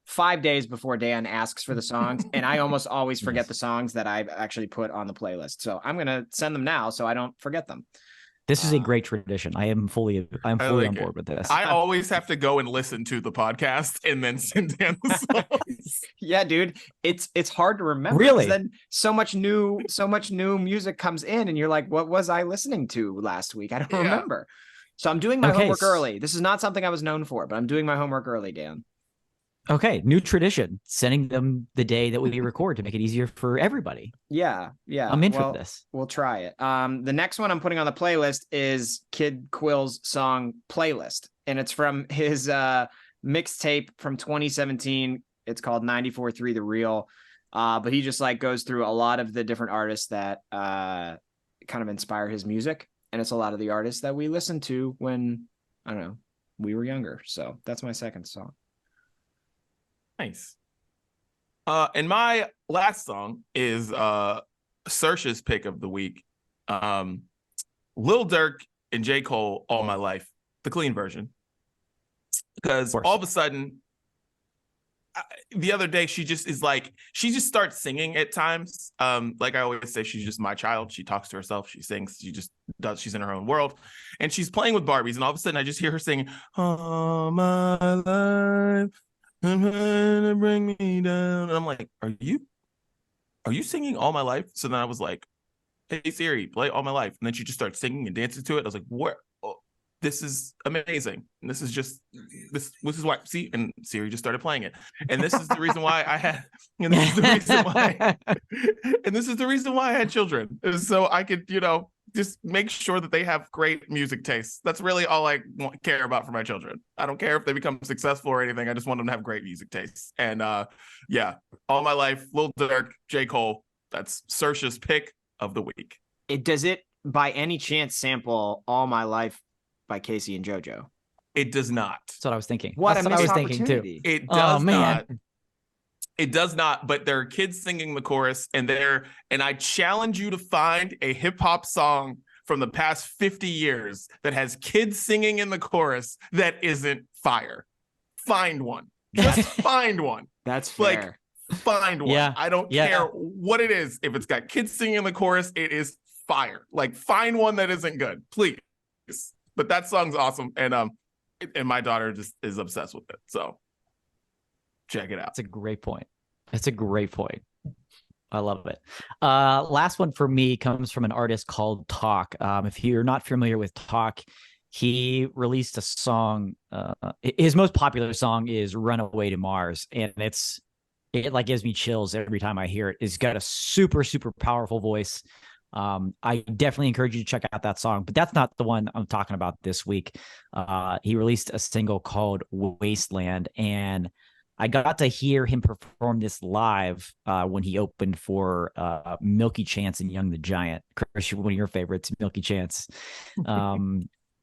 5 days before Dan asks for the songs, and I almost always forget the songs that I've actually put on the playlist. So I'm gonna send them now so I don't forget them. This is a great tradition. I'm fully on board with this. I always have to go and listen to the podcast and then send down the songs. Yeah, dude, it's hard to remember. Really? Then so much new music comes in, and you're like, "What was I listening to last week? I don't remember." So I'm doing my homework early. This is not something I was known for, but I'm doing my homework early, Dan. Okay, new tradition, sending them the day that we record to make it easier for everybody. Yeah. I'm in for this. We'll try it. The next one I'm putting on the playlist is Kid Quill's song Playlist, and it's from his mixtape from 2017. It's called 94.3 The Real. But he just like goes through a lot of the different artists that kind of inspire his music, and it's a lot of the artists that we listened to when, I don't know, we were younger. So that's my second song. Nice. And my last song is Saoirse's pick of the week. Lil Durk and J. Cole, All My Life, the clean version. Because all of a sudden, the other day, she just starts singing at times. Like I always say, she's just my child. She talks to herself. She sings. She's in her own world. And she's playing with Barbies. And all of a sudden, I just hear her singing, All My Life. Bring me down. And I'm like, are you singing All My Life? So then I was like, hey Siri, play All My Life. And then she just started singing and dancing to it. I was like, what? Oh, this is amazing. And this is why, see, and Siri just started playing it. And this is the reason why I had, and this is the reason why I had children. So I could, just make sure that they have great music tastes. That's really all I care about for my children. I don't care if they become successful or anything. I just want them to have great music tastes. And yeah, All My Life, Lil Durk, J. Cole. That's Saoirse's pick of the week. Does it by any chance sample All My Life by Casey and JoJo? It does not. That's what I was thinking. That's what I was thinking too. It does not. It does not, but there are kids singing the chorus, and I challenge you to find a hip hop song from the past 50 years that has kids singing in the chorus that isn't fire. Find one. Just find one. That's fair. Find one. Yeah. I don't care what it is. If it's got kids singing in the chorus, it is fire. Find one that isn't good, please. But that song's awesome, and my daughter just is obsessed with it. So. Check it out. That's a great point. That's a great point. I love it. Last one for me comes from an artist called Talk. If you're not familiar with Talk, he released a song. His most popular song is "Runaway to Mars," and it like gives me chills every time I hear it. It's got a super, super powerful voice. I definitely encourage you to check out that song, but that's not the one I'm talking about this week. He released a single called Wasteland, and I got to hear him perform this live when he opened for Milky Chance and Young the Giant. Chris, one of your favorites, Milky Chance.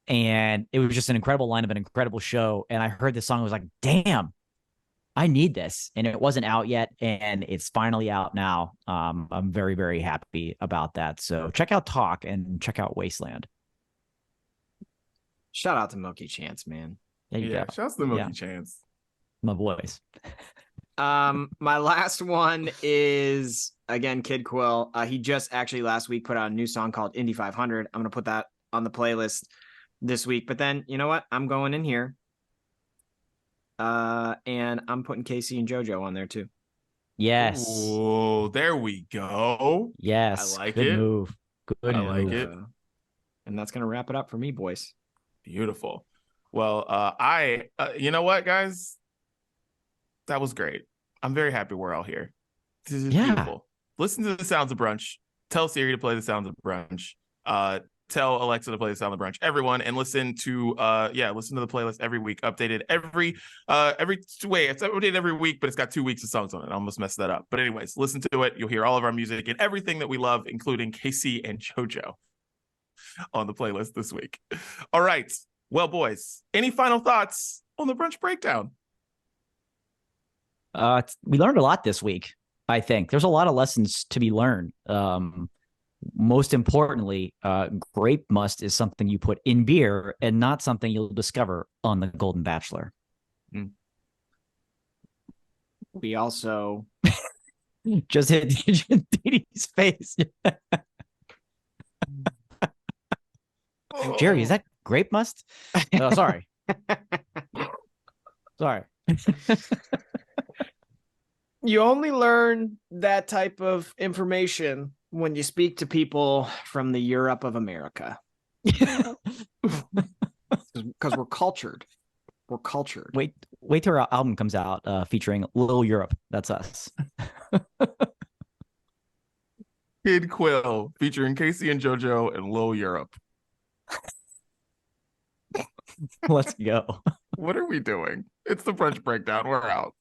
And it was just an incredible lineup, an incredible show. And I heard this song, I was like, damn, I need this. And it wasn't out yet, and it's finally out now. I'm very, very happy about that. So check out Talk and check out Wasteland. Shout out to Milky Chance, man. There you go. Shout out to the Milky Chance. My voice. My last one is again Kid Quill. He just actually last week put out a new song called Indy 500. I'm gonna put that on the playlist this week. But then you know what? I'm going in here, and I'm putting Casey and JoJo on there too. Yes. Oh, there we go. Yes. I like Good it. Move. Good I move. like it. And that's gonna wrap it up for me, boys. Beautiful. Well, you know what, guys? That was great. I'm very happy we're all here. This is beautiful. Listen to the sounds of brunch. Tell Siri to play the sounds of brunch. Tell Alexa to play the sound of brunch. Everyone, and listen to the playlist every week. Updated it's updated every week, but it's got 2 weeks of songs on it. I almost messed that up. But anyways, listen to it. You'll hear all of our music and everything that we love, including KC and JoJo on the playlist this week. All right. Well, boys, any final thoughts on the brunch breakdown? We learned a lot this week, I think. There's a lot of lessons to be learned. Most importantly, grape must is something you put in beer and not something you'll discover on the Golden Bachelor. We also just hit Didi's face. Jerry, is that grape must? Oh, sorry. Sorry. You only learn that type of information when you speak to people from the Europe of America. Because we're cultured. We're cultured. Wait till our album comes out featuring Lil Europe. That's us. Kid Quill featuring Casey and JoJo and Lil Europe. Let's go. What are we doing? It's the brunch breakdown. We're out.